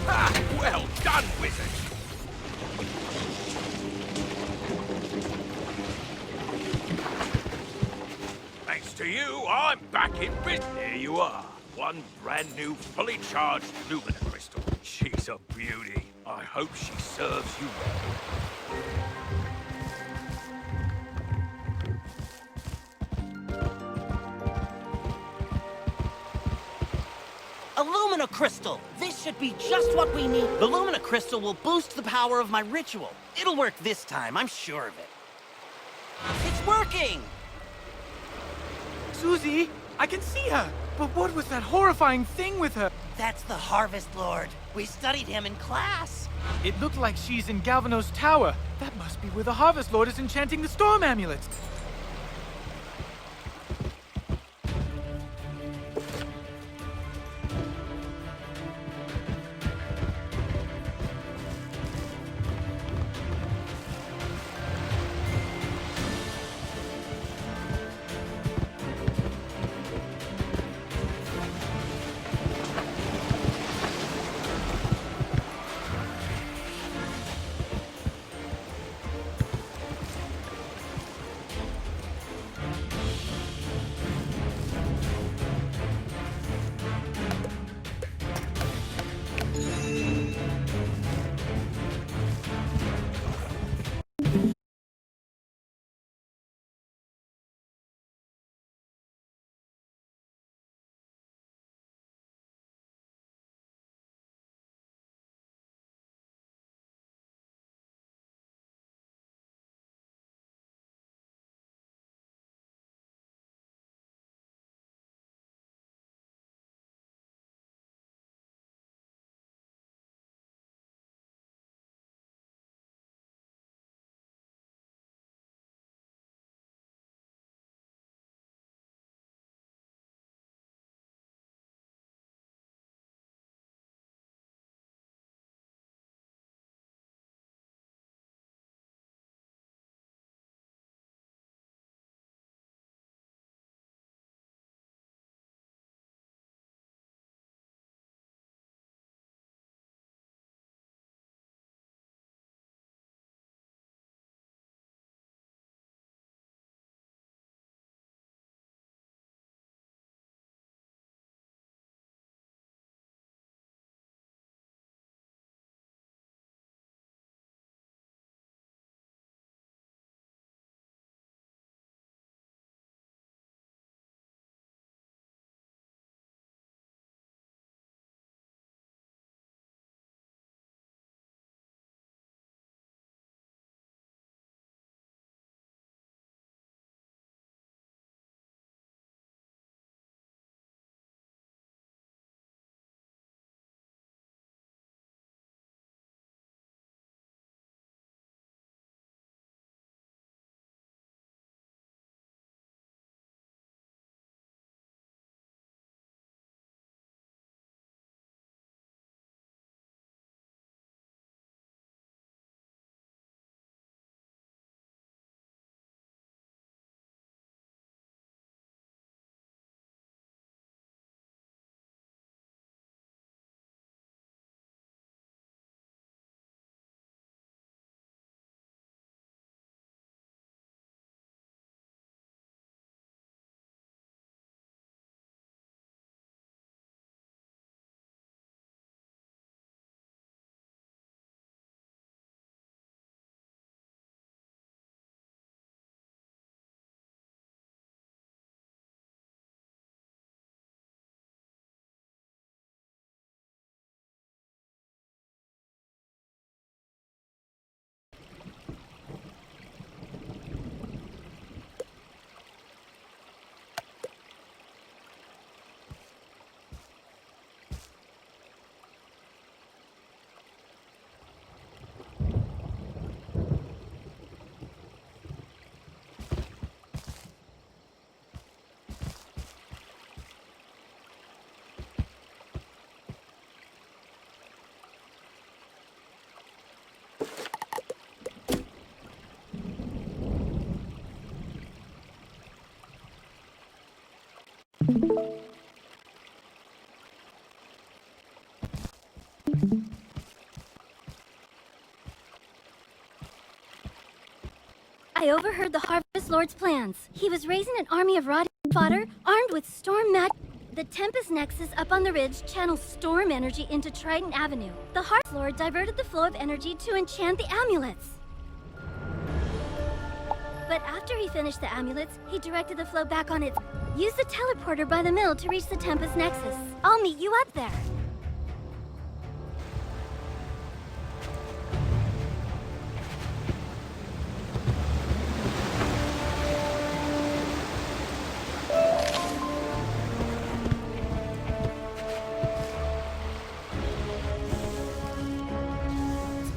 Ah, well done, wizard! Thanks to you, I'm back in business. There you are. One brand new, fully charged lumina crystal. She's a beauty. I hope she serves you well. A Lumina Crystal! This should be just what we need. The Lumina Crystal will boost the power of my ritual. It'll work this time, I'm sure of it. It's working! Susie, I can see her! But what was that horrifying thing with her? That's the Harvest Lord. We studied him in class. It looked like she's in Galvano's tower. That must be where the Harvest Lord is enchanting the storm amulet. I overheard the Harvest Lord's plans. He was raising an army of rotting fodder armed with storm magic. The Tempest Nexus up on the ridge channels storm energy into Triton Avenue. The Harvest Lord diverted the flow of energy to enchant the amulets. But after he finished the amulets, he directed the flow back on its... Use the teleporter by the mill to reach the Tempest Nexus. I'll meet you up there.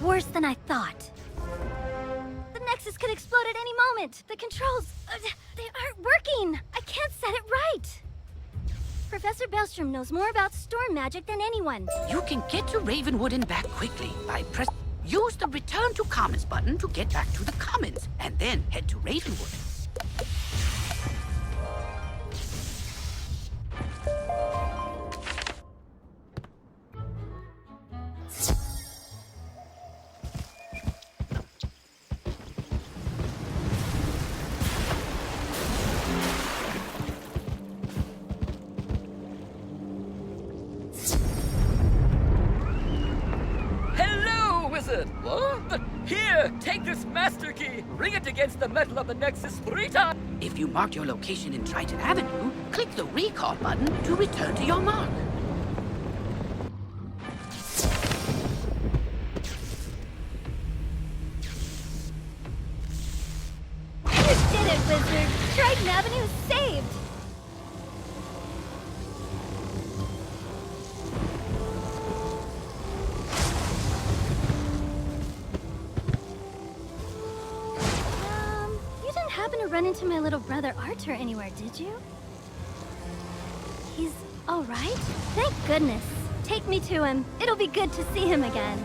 Worse than I thought. The Nexus could explode at any moment. The controls, they aren't working. I can't set it right. Professor Bellstrom knows more about storm magic than anyone. You can get to Ravenwood and back quickly by use the Return to Commons button to get back to the Commons, and then head to Ravenwood. What? Here, take this master key. Ring it against the metal of the Nexus 3 times. If you marked your location in Triton Avenue, click the recall button to return to your mark. You did it, Wizard! Triton Avenue is saved! Run into my little brother Arthur anywhere, did you? He's all right? Thank goodness. Take me to him. It'll be good to see him again.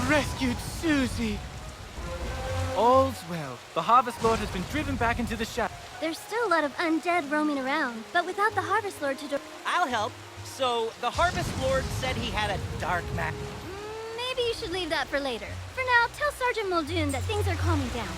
Rescued Susie! All's well. The Harvest Lord has been driven back into the shadow. There's still a lot of undead roaming around, but without the Harvest Lord to do... I'll help. So, the Harvest Lord said he had a dark magic. Maybe you should leave that for later. For now, tell Sergeant Muldoon that things are calming down.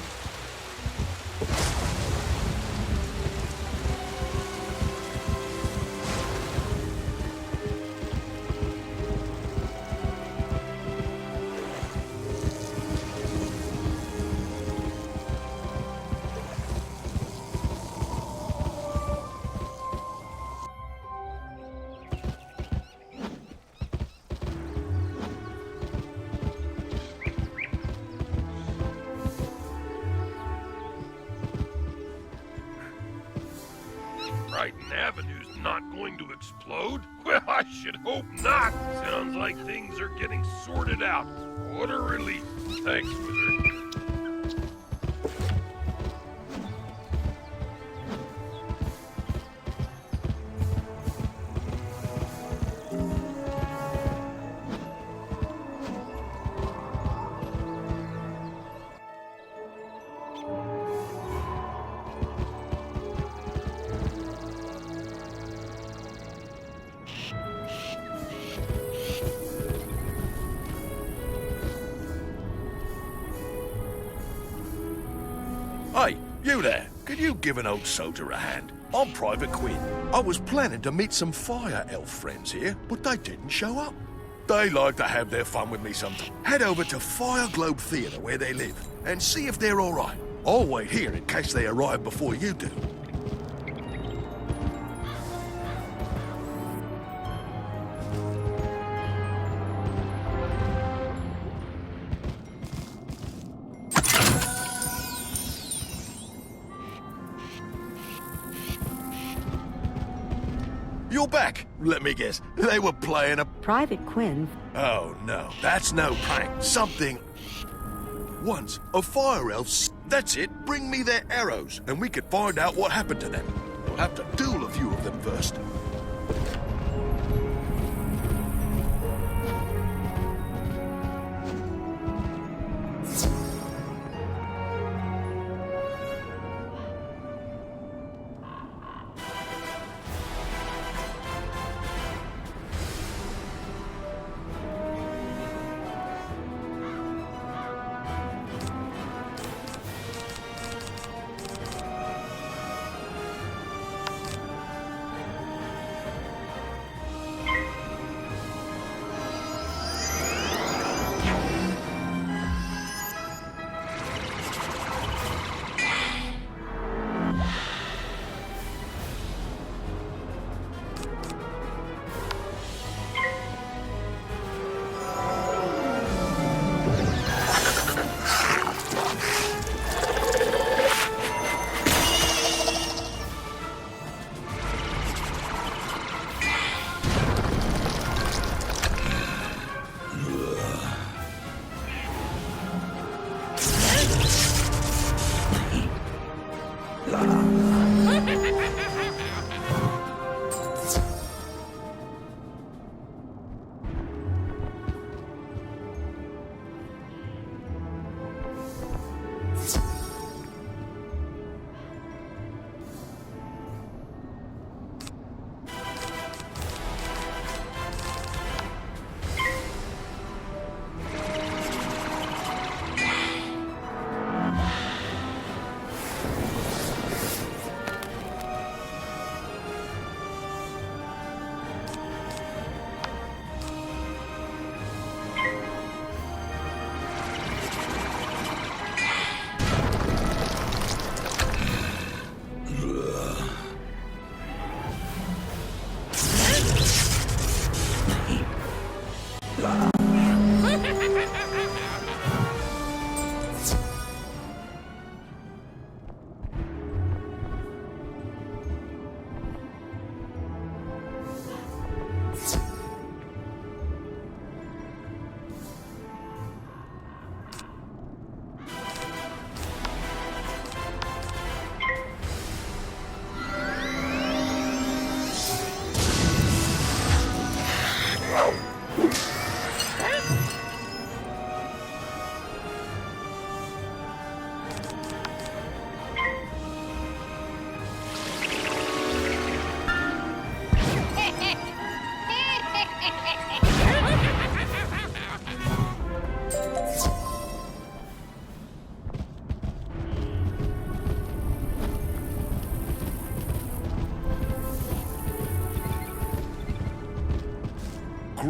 Triton Avenue's not going to explode? Well, I should hope not. Sounds like things are getting sorted out. What a relief. Thanks, Wizard. Hey, you there. Could you give an old soldier a hand? I'm Private Quinn. I was planning to meet some fire elf friends here, but they didn't show up. They like to have their fun with me sometimes. Head over to Fire Globe Theatre where they live and see if they're all right. I'll wait here in case they arrive before you do. you're back. Let me guess, they were playing a... Private Quinn. Oh, no, that's no prank. Something... Once, a fire elf... That's it, bring me their arrows, and we could find out what happened to them. We'll have to duel a few of them first.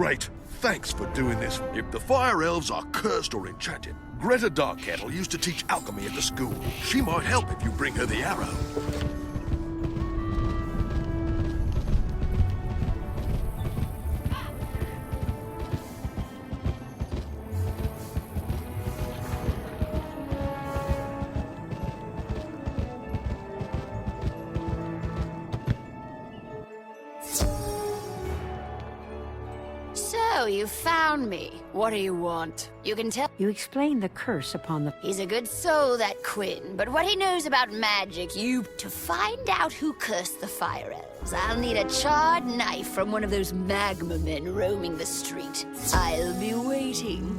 Great. Thanks for doing this. If the fire elves are cursed or enchanted, Greta Darkkettle used to teach alchemy at the school. She might help if you bring her the arrow. So, you found me. What do you want? You can tell— You explained the curse upon the... He's a good soul, that Quinn, but what he knows about magic, you— To find out who cursed the fire elves, I'll need a charred knife from one of those magma men roaming the street. I'll be waiting.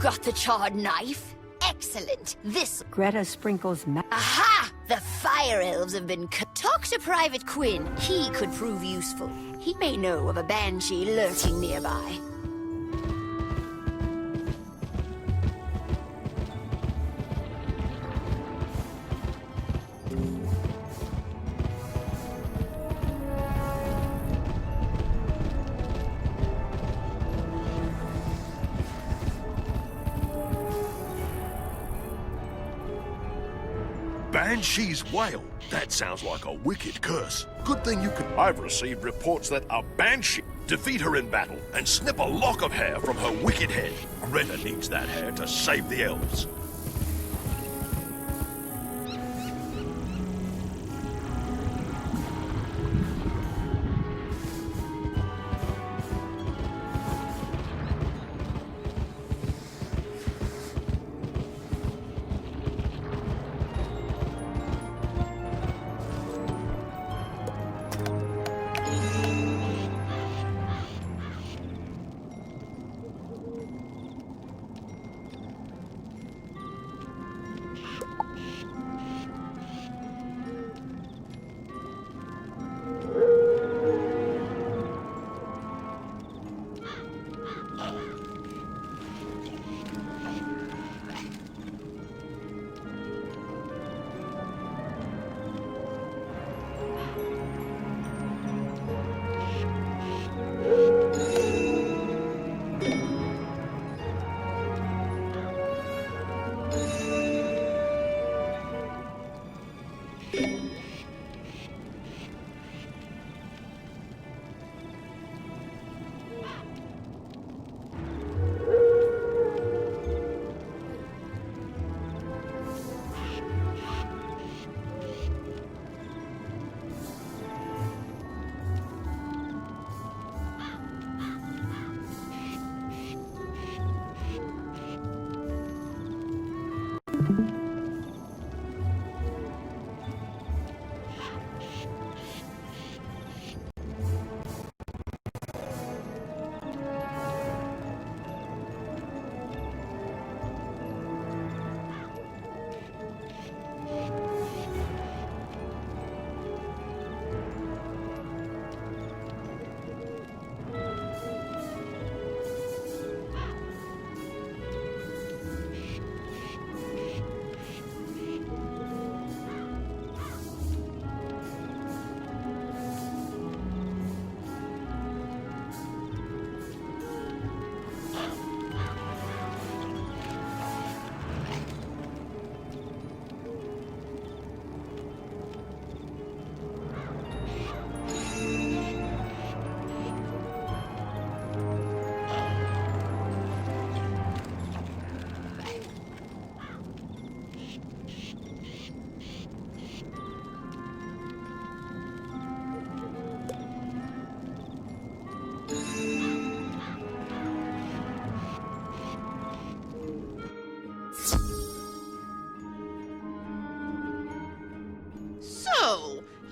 got the charred knife? Excellent. This... Greta sprinkles Aha! The fire elves have been... Talk to Private Quinn. He could prove useful. He may know of a banshee lurking nearby. Banshee's wail. That sounds like a wicked curse. Good thing you could... I've received reports that a banshee defeat her in battle and snip a lock of hair from her wicked head. Greta needs that hair to save the elves.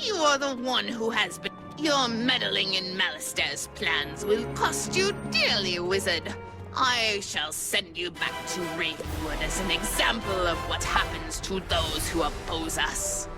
You are the one who has been... Your meddling in Malister's plans will cost you dearly, wizard. I shall send you back to Ravenwood as an example of what happens to those who oppose us.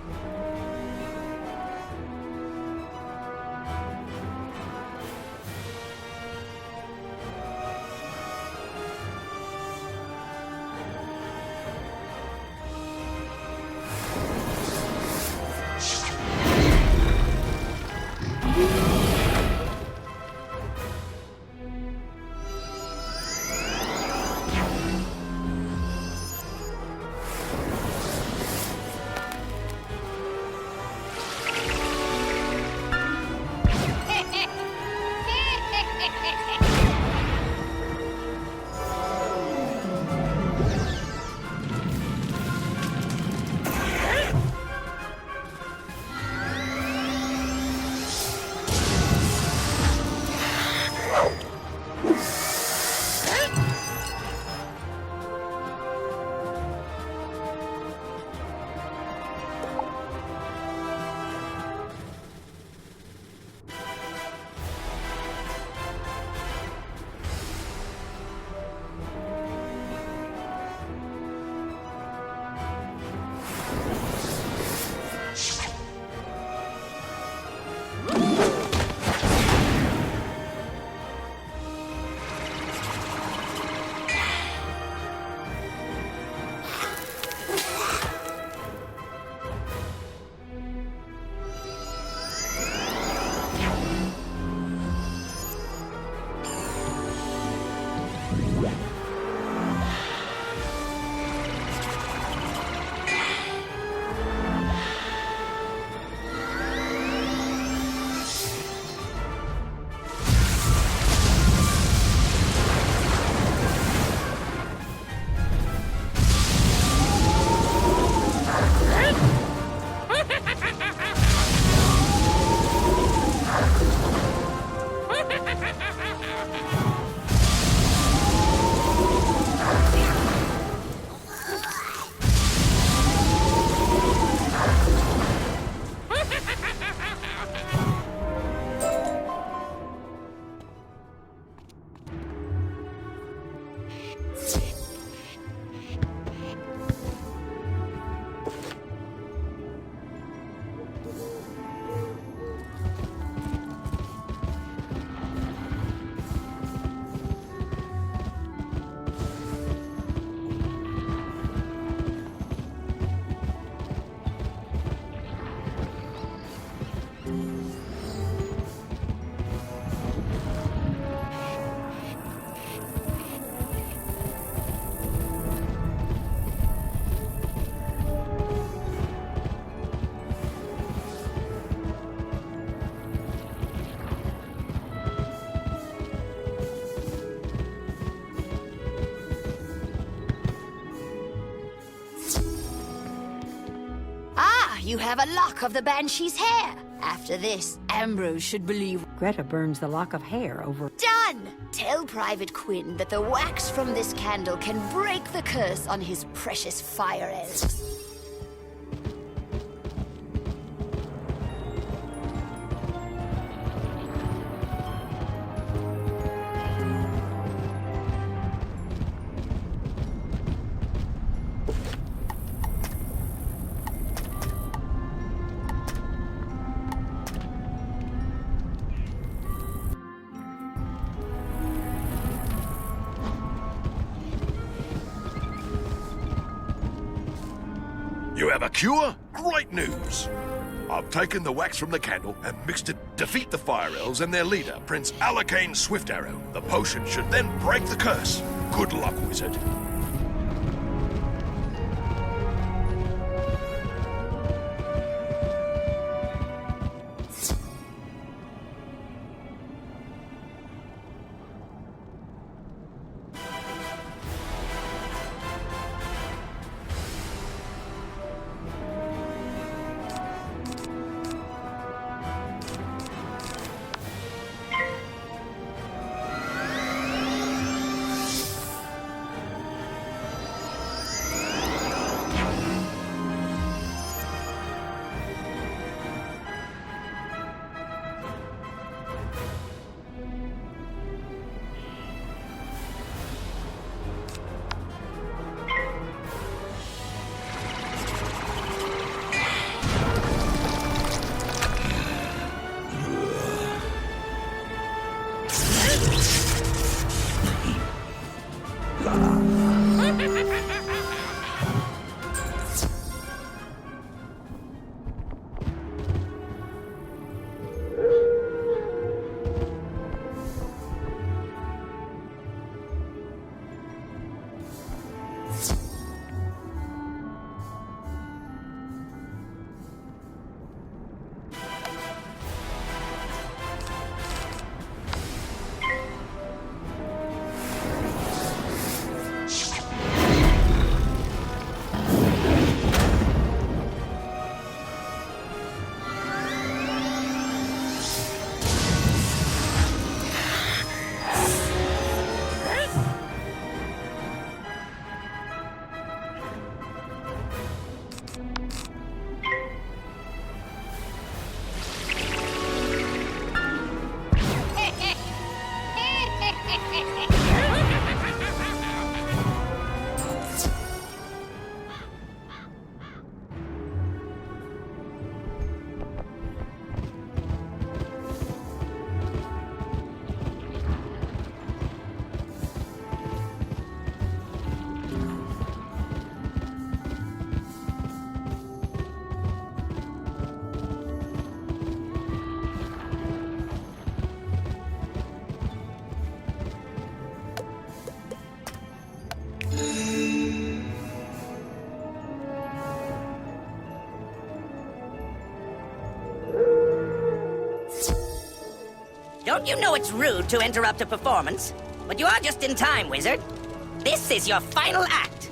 have a lock of the Banshee's hair. After this, Ambrose should believe... Greta burns the lock of hair over... Done! Tell Private Quinn that the wax from this candle can break the curse on his precious fire elves. You have a cure? Great news! I've taken the wax from the candle and mixed it to defeat the Fire Elves and their leader, Prince Alacane Swiftarrow. The potion should then break the curse. Good luck, wizard. Don't you know it's rude to interrupt a performance? But you are just in time, wizard. This is your final act.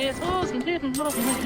assholes and didn't love my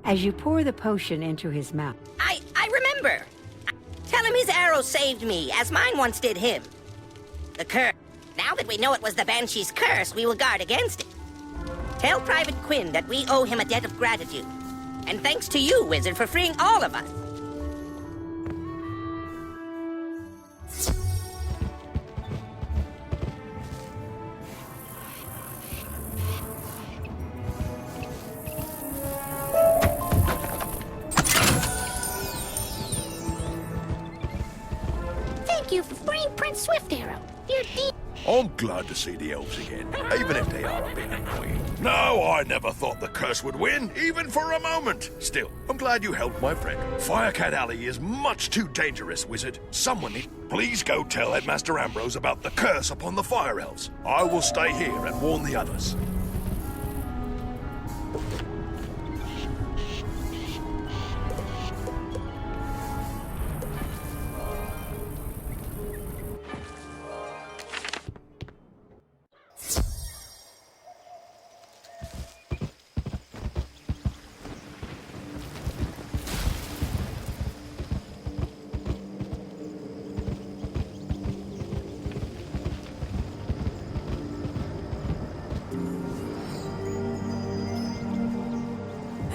As you pour the potion into his mouth. I remember! Tell him his arrow saved me, as mine once did him. The curse. Now that we know it was the Banshee's curse, we will guard against it. Tell Private Quinn that we owe him a debt of gratitude. And thanks to you, Wizard, for freeing all of us. Thank you for freeing Prince Swift Arrow. You're deep. I'm glad to see the elves again, even if they are a bit annoying. No, I never thought the curse would win, even for a moment. Still, I'm glad you helped my friend. Firecat Alley is much too dangerous, Wizard. Someone please go tell Headmaster Ambrose about the curse upon the Fire Elves. I will stay here and warn the others.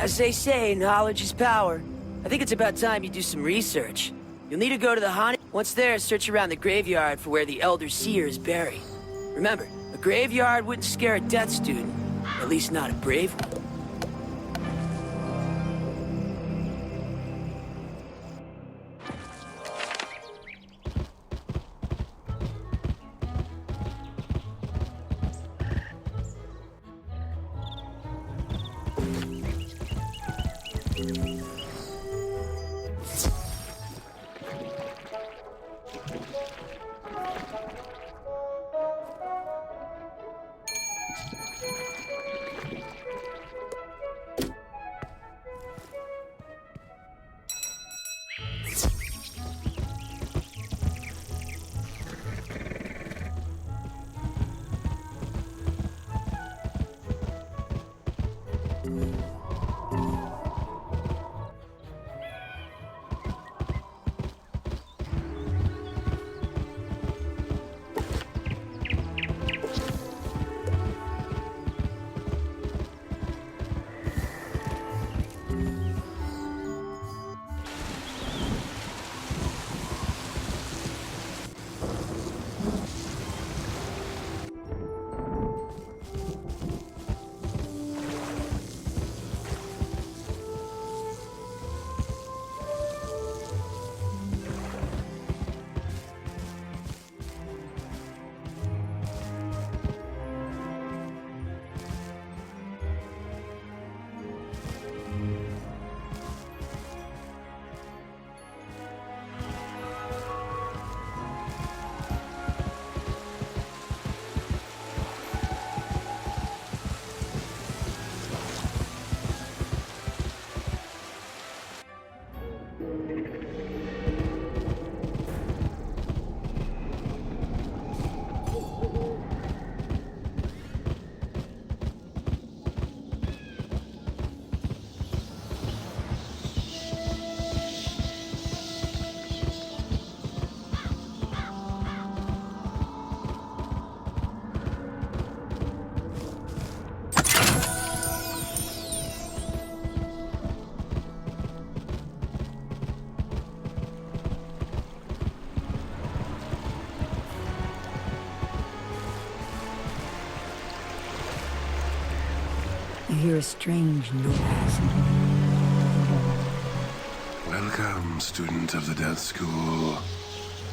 As they say, knowledge is power. I think it's about time you do some research. You'll need to go to the haunted. Once there, search around the graveyard for where the Elder Seer is buried. Remember, a graveyard wouldn't scare a death student. At least not a brave one. You hear a strange noise. Welcome, student of the Death School.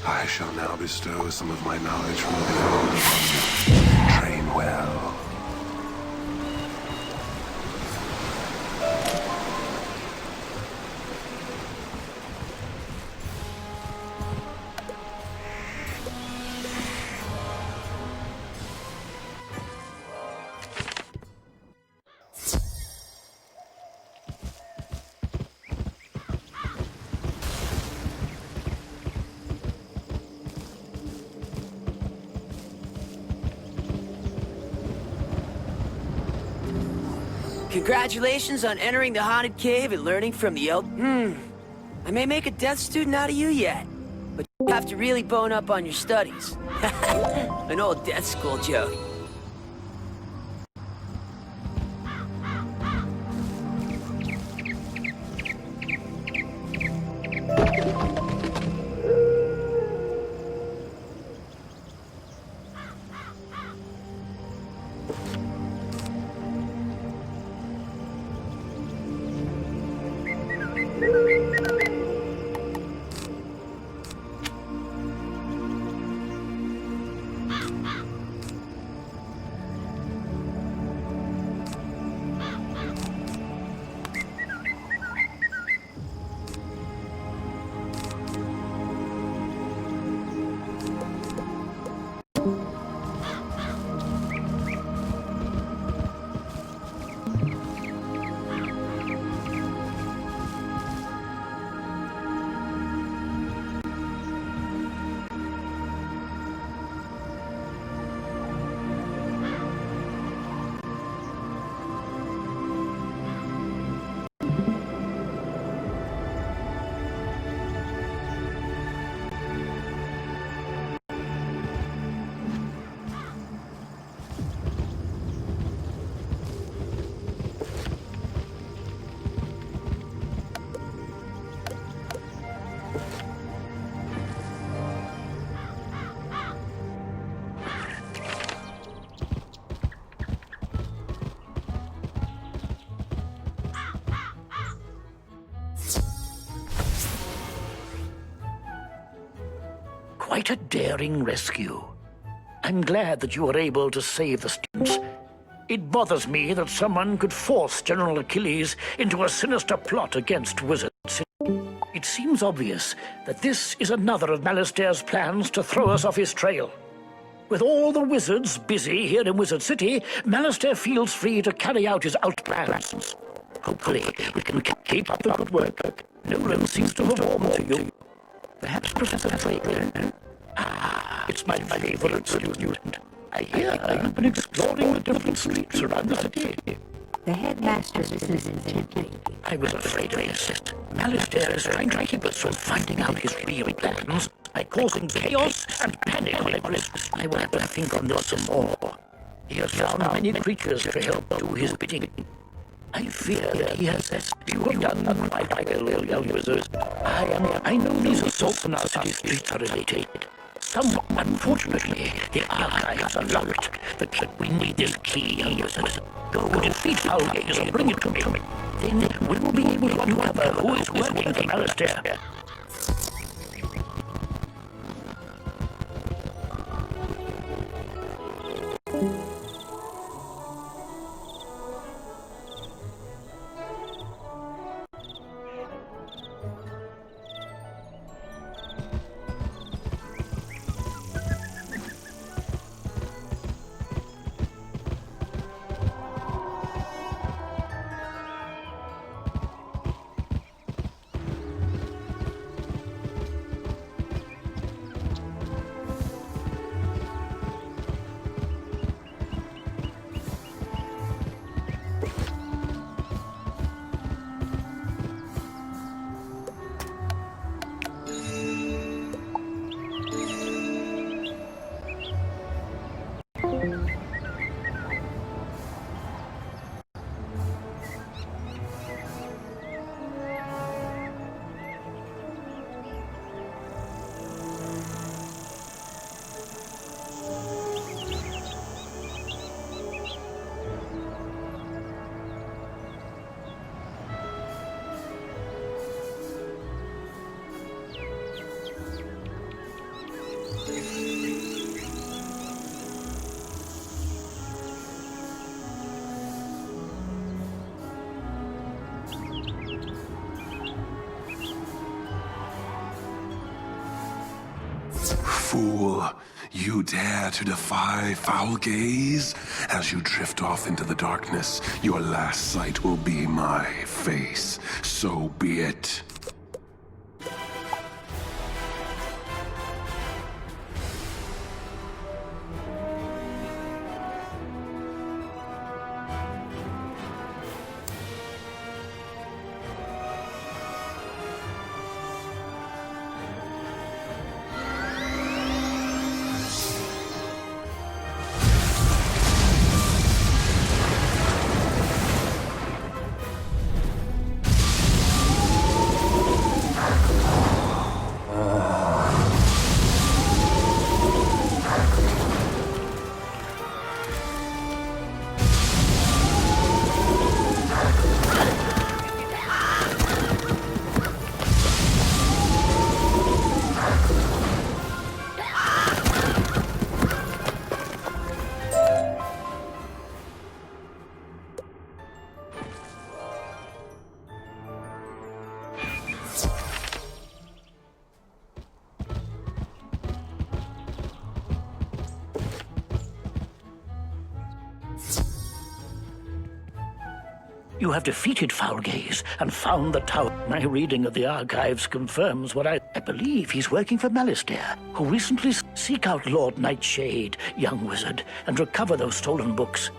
I shall now bestow some of my knowledge from the beyond. Train well. Congratulations on entering the haunted cave and learning from the I may make a death student out of you yet, but you have to really bone up on your studies. An old death school joke. Quite a daring rescue. I'm glad that you were able to save the students. It bothers me that someone could force General Achilles into a sinister plot against Wizard City. It seems obvious that this is another of Malastair's plans to throw us off his trail. With all the wizards busy here in Wizard City, Malastair feels free to carry out his plans. Hopefully, we can keep up the good work. Nolan seems to have warmed to you. Perhaps Professor Franklin. It's my favorite student. I hear you've been exploring the different streets around the city. The headmaster listens intently. I was afraid of this. Malastair is trying to keep us from finding out his real plans by causing chaos and panic whenever I will have to think on this some more. He has found many creatures to help do his bidding. I fear that he has, as you have done quite well, young wizards. I know these assaults on our city streets are related. Unfortunately, the archives are locked, but we need this key, young wizards. Go defeat Foulgaze and bring it to me. Then we will be able to uncover who is working for Malastair. fool. You dare to defy Foulgaze? As you drift off into the darkness, your last sight will be my face. So be it. You have defeated Foulgaze and found the tower. My reading of the archives confirms what I believe he's working for Malastare, who recently seek out Lord Nightshade, young wizard, and recover those stolen books.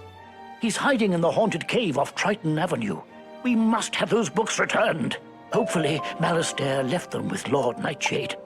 He's hiding in the haunted cave off Triton Avenue. We must have those books returned. Hopefully, Malastare left them with Lord Nightshade.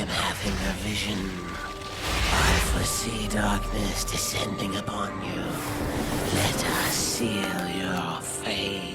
am having a vision. I foresee darkness descending upon you. Let us seal your fate.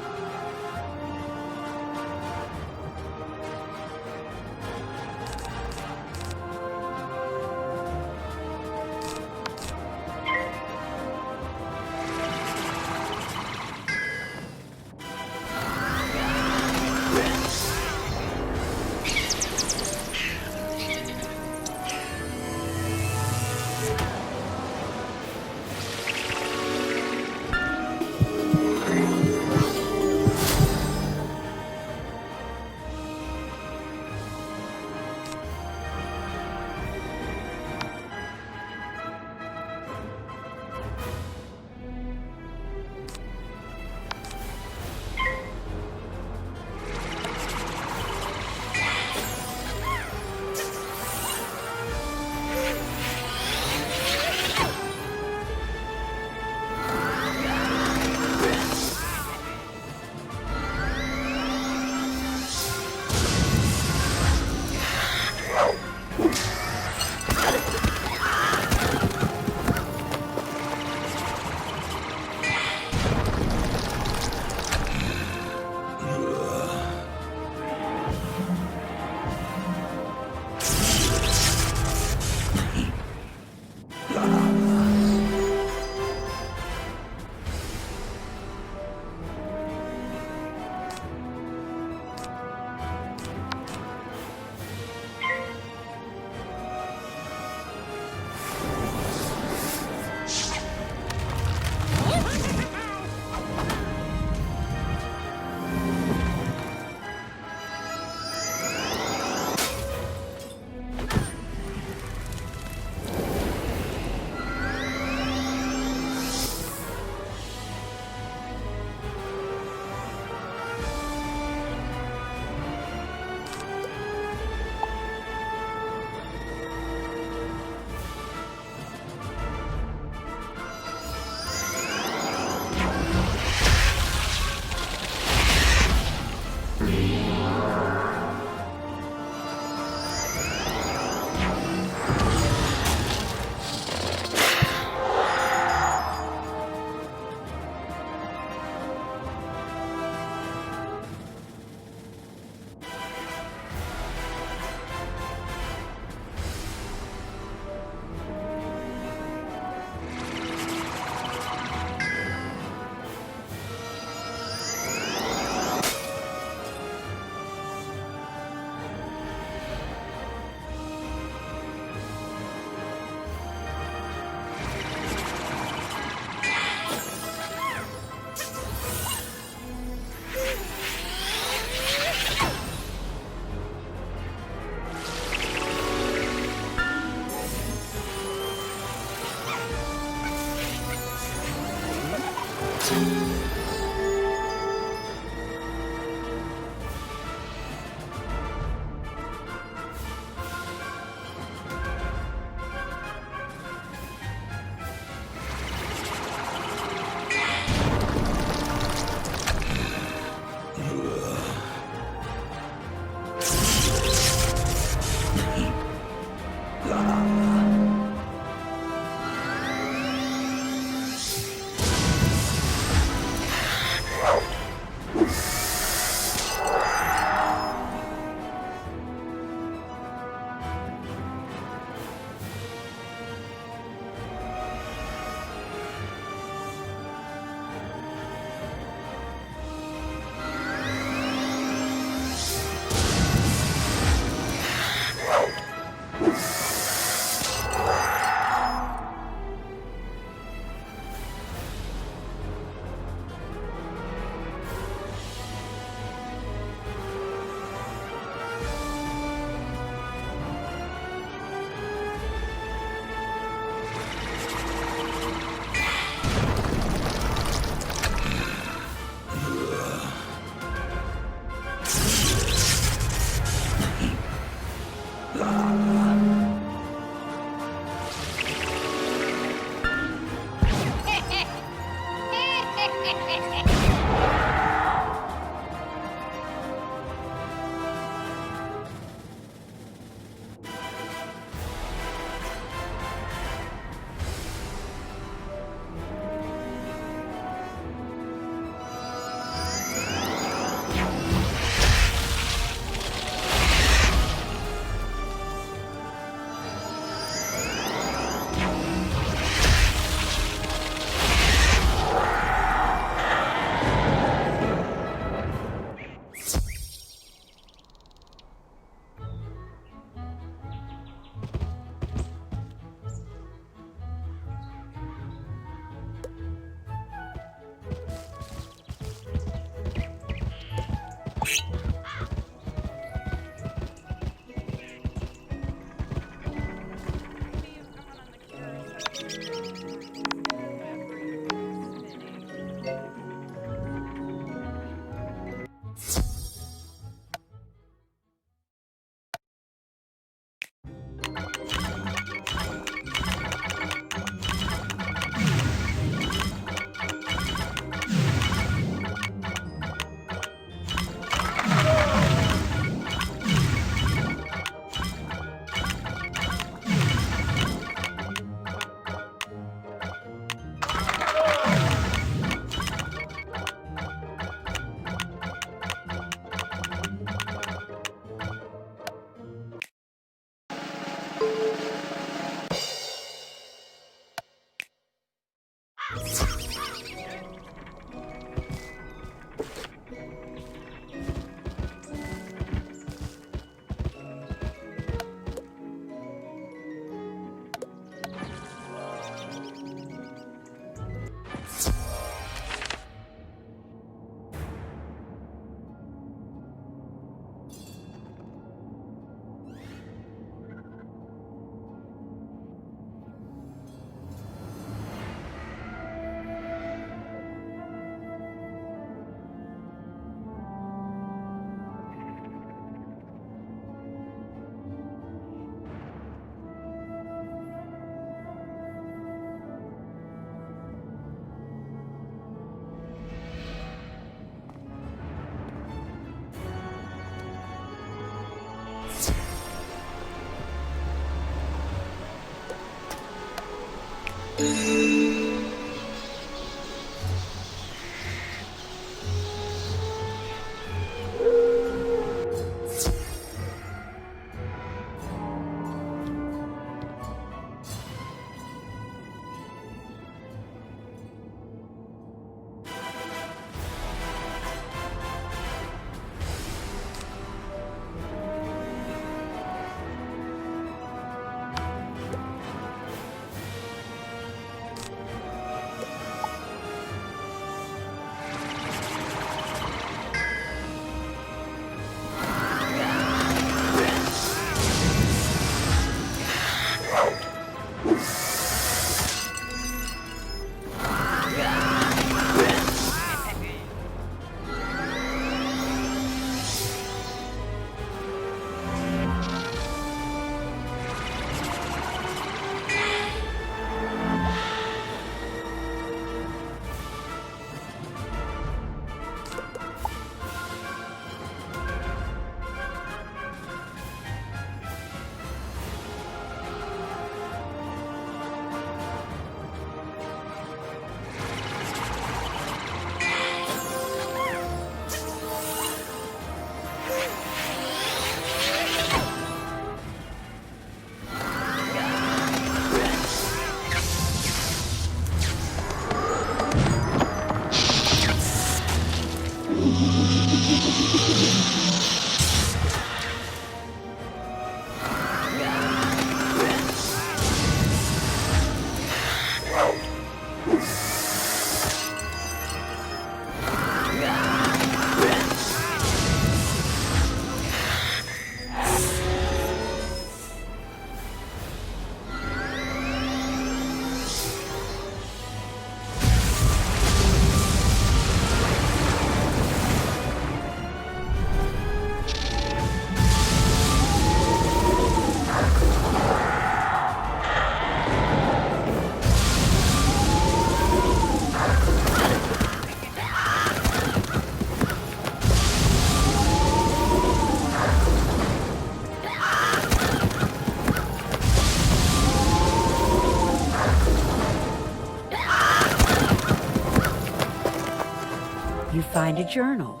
You find a journal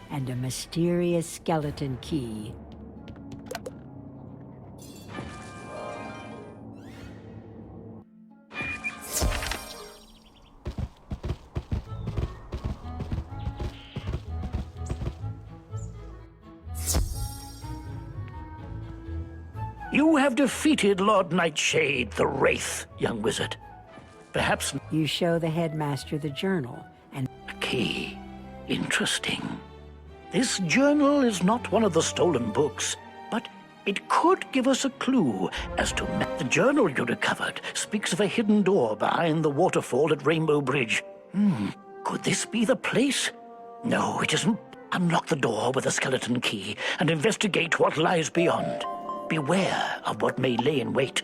and a mysterious skeleton key. You have defeated Lord Nightshade, the Wraith, young wizard. Perhaps... You show the headmaster the journal, and... A key. Interesting. This journal is not one of the stolen books, but it could give us a clue as to... The journal you recovered speaks of a hidden door behind the waterfall at Rainbow Bridge. Could this be the place? No, it isn't. Unlock the door with a skeleton key and investigate what lies beyond. Beware of what may lay in wait.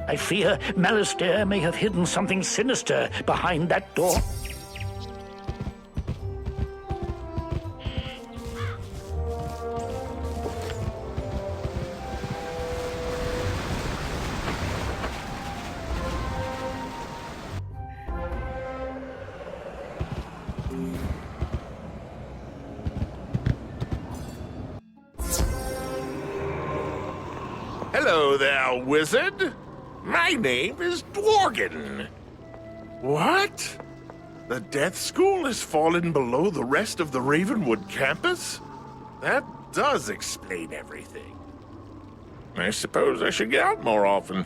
I fear Malistaire may have hidden something sinister behind that door. Hello there, wizard. My name is Dworgen. What? The Death School has fallen below the rest of the Ravenwood campus? That does explain everything. I suppose I should get out more often.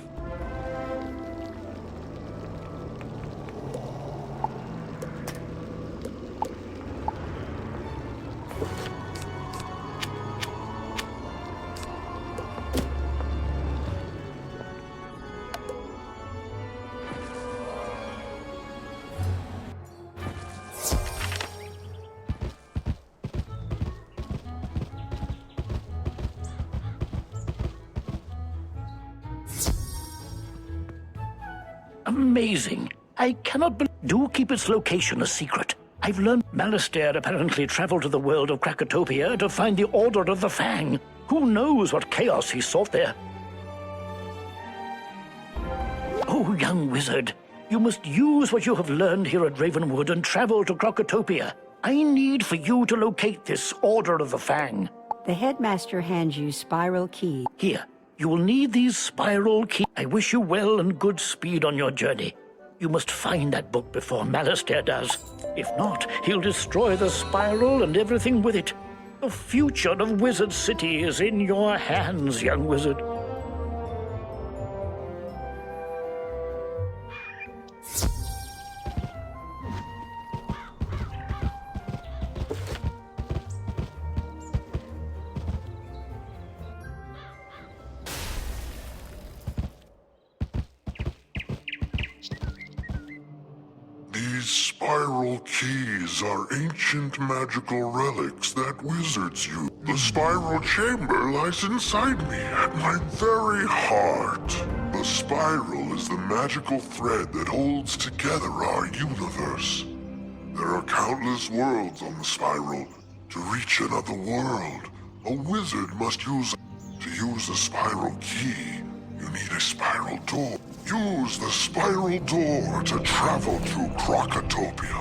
Amazing. I cannot believe... Do keep its location a secret. I've learned Malistaire apparently traveled to the world of Krakatopia to find the Order of the Fang. Who knows what chaos he sought there? Oh, young wizard, you must use what you have learned here at Ravenwood and travel to Krakatopia. I need for you to locate this Order of the Fang. The headmaster hands you spiral key. Here. You will need these spiral keys. I wish you well and good speed on your journey. You must find that book before Malistaire does. If not, he'll destroy the spiral and everything with it. The future of Wizard City is in your hands, young wizard. These spiral keys are ancient magical relics that wizards use. The spiral chamber lies inside me, at my very heart. The spiral is the magical thread that holds together our universe. There are countless worlds on the spiral. To reach another world, a wizard must use... To use the spiral key, you need a spiral door. Use the spiral door to travel through Krakatopia.